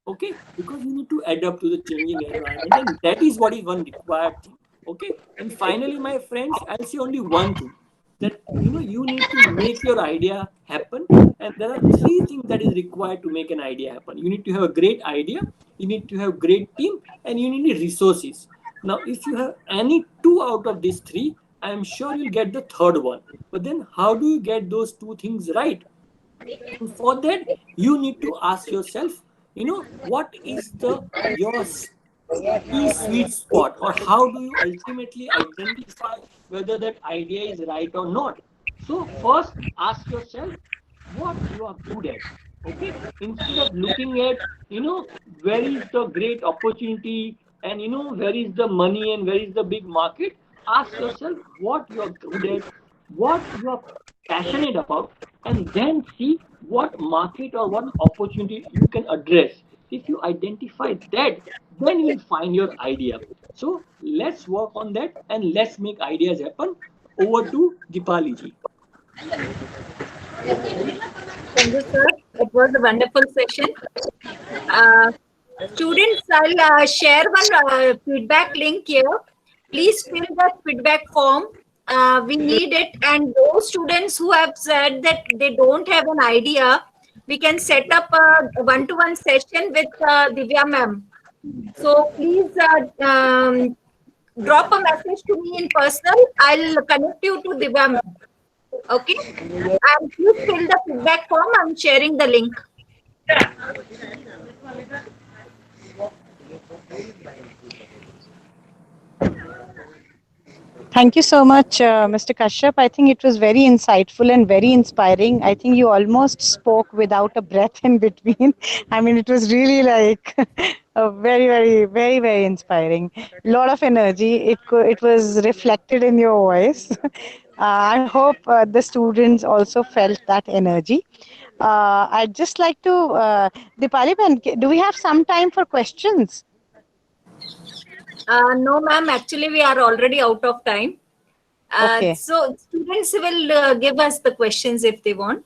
Okay, because you need to adapt to the changing environment, and that is what is one required thing. Okay, and finally, my friends, I'll say only one thing, that you need to make your idea happen. And there are three things that is required to make an idea happen. You need to have a great idea, you need to have great team, and you need resources. Now if you have any two out of these three, I am sure you'll get the third one. But then how do you get those two things right? And for that, you need to ask yourself, what is the your key sweet spot, or how do you ultimately identify whether that idea is right or not? So first, ask yourself what you are good at. Okay, instead of looking at where is the great opportunity, and where is the money and where is the big market, ask yourself what you are good at, what you are passionate about, and then see what market or what opportunity you can address. If you identify that, then you will find your idea. So let's work on that, and let's make ideas happen. Over to Dipali ji. Thank you, sir. It was a wonderful session. Uh, Students, I'll share one feedback link here. Please fill that feedback form. We need it. And those students who have said that they don't have an idea, we can set up a one-to-one session with Divya ma'am. So please drop a message to me in personal. I'll connect you to Divya ma'am. Okay? And please fill the feedback form. I'm sharing the link. Thank you so much, Mr. Kashyap. I think it was very insightful and very inspiring. I think you almost spoke without a breath in between. I mean, it was really like a very inspiring. Lot of energy. It was reflected in your voice. I hope the students also felt that energy. I'd just like to, Dipali, do we have some time for questions? No, ma'am. Actually, we are already out of time. Okay. So students will give us the questions if they want.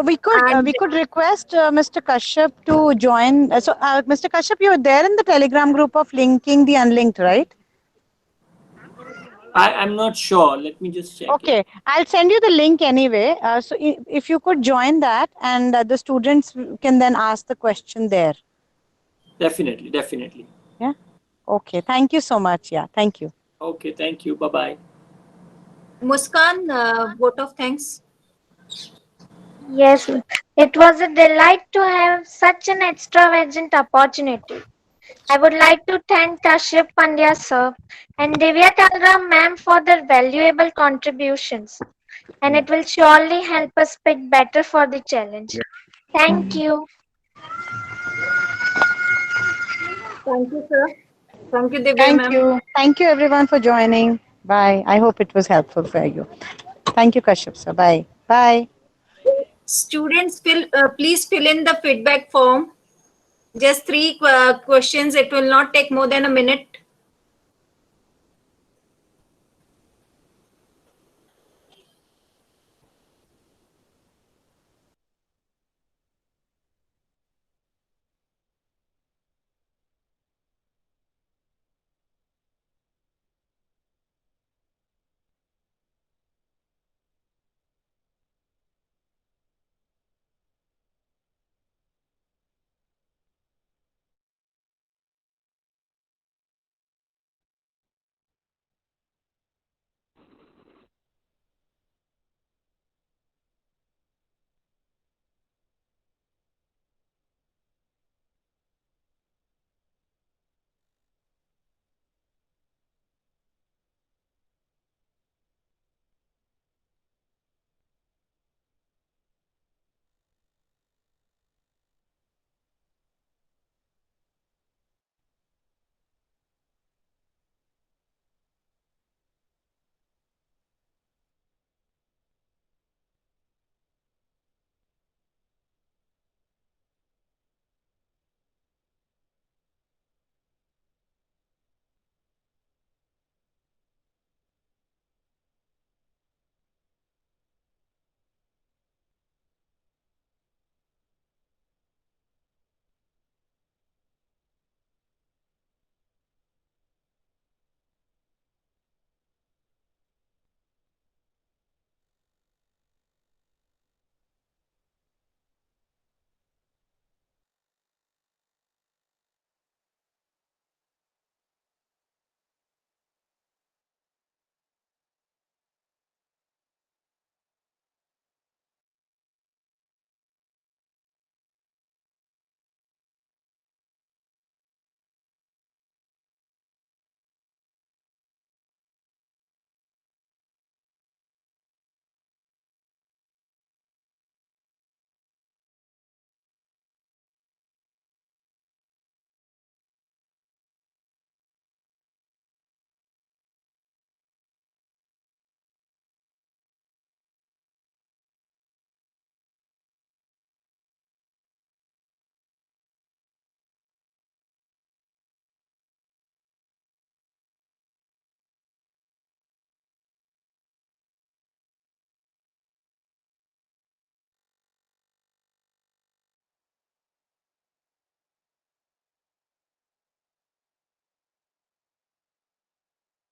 We could request Mr. Kashyap to join. Mr. Kashyap, you're there in the Telegram group of linking the unlinked, right? I'm not sure. Let me just check. Okay, I'll send you the link anyway. So if you could join that, and the students can then ask the question there. Definitely, definitely. Yeah. Okay. Thank you so much. Yeah. Thank you. Okay, thank you. Bye bye. Muskan, vote of thanks. Yes, it was a delight to have such an extravagant opportunity. I would like to thank Kashyap Pandya sir and Divya Kalra ma'am for their valuable contributions, and it will surely help us pick better for the challenge. Thank you. Thank you, sir. Thank you, Divya Thank ma'am. you. Thank you everyone for joining. Bye. I hope it was helpful for you. Thank you, Kashyap sir. Bye. Bye. Students, please fill in the feedback form. Just 3 questions. It will not take more than a minute.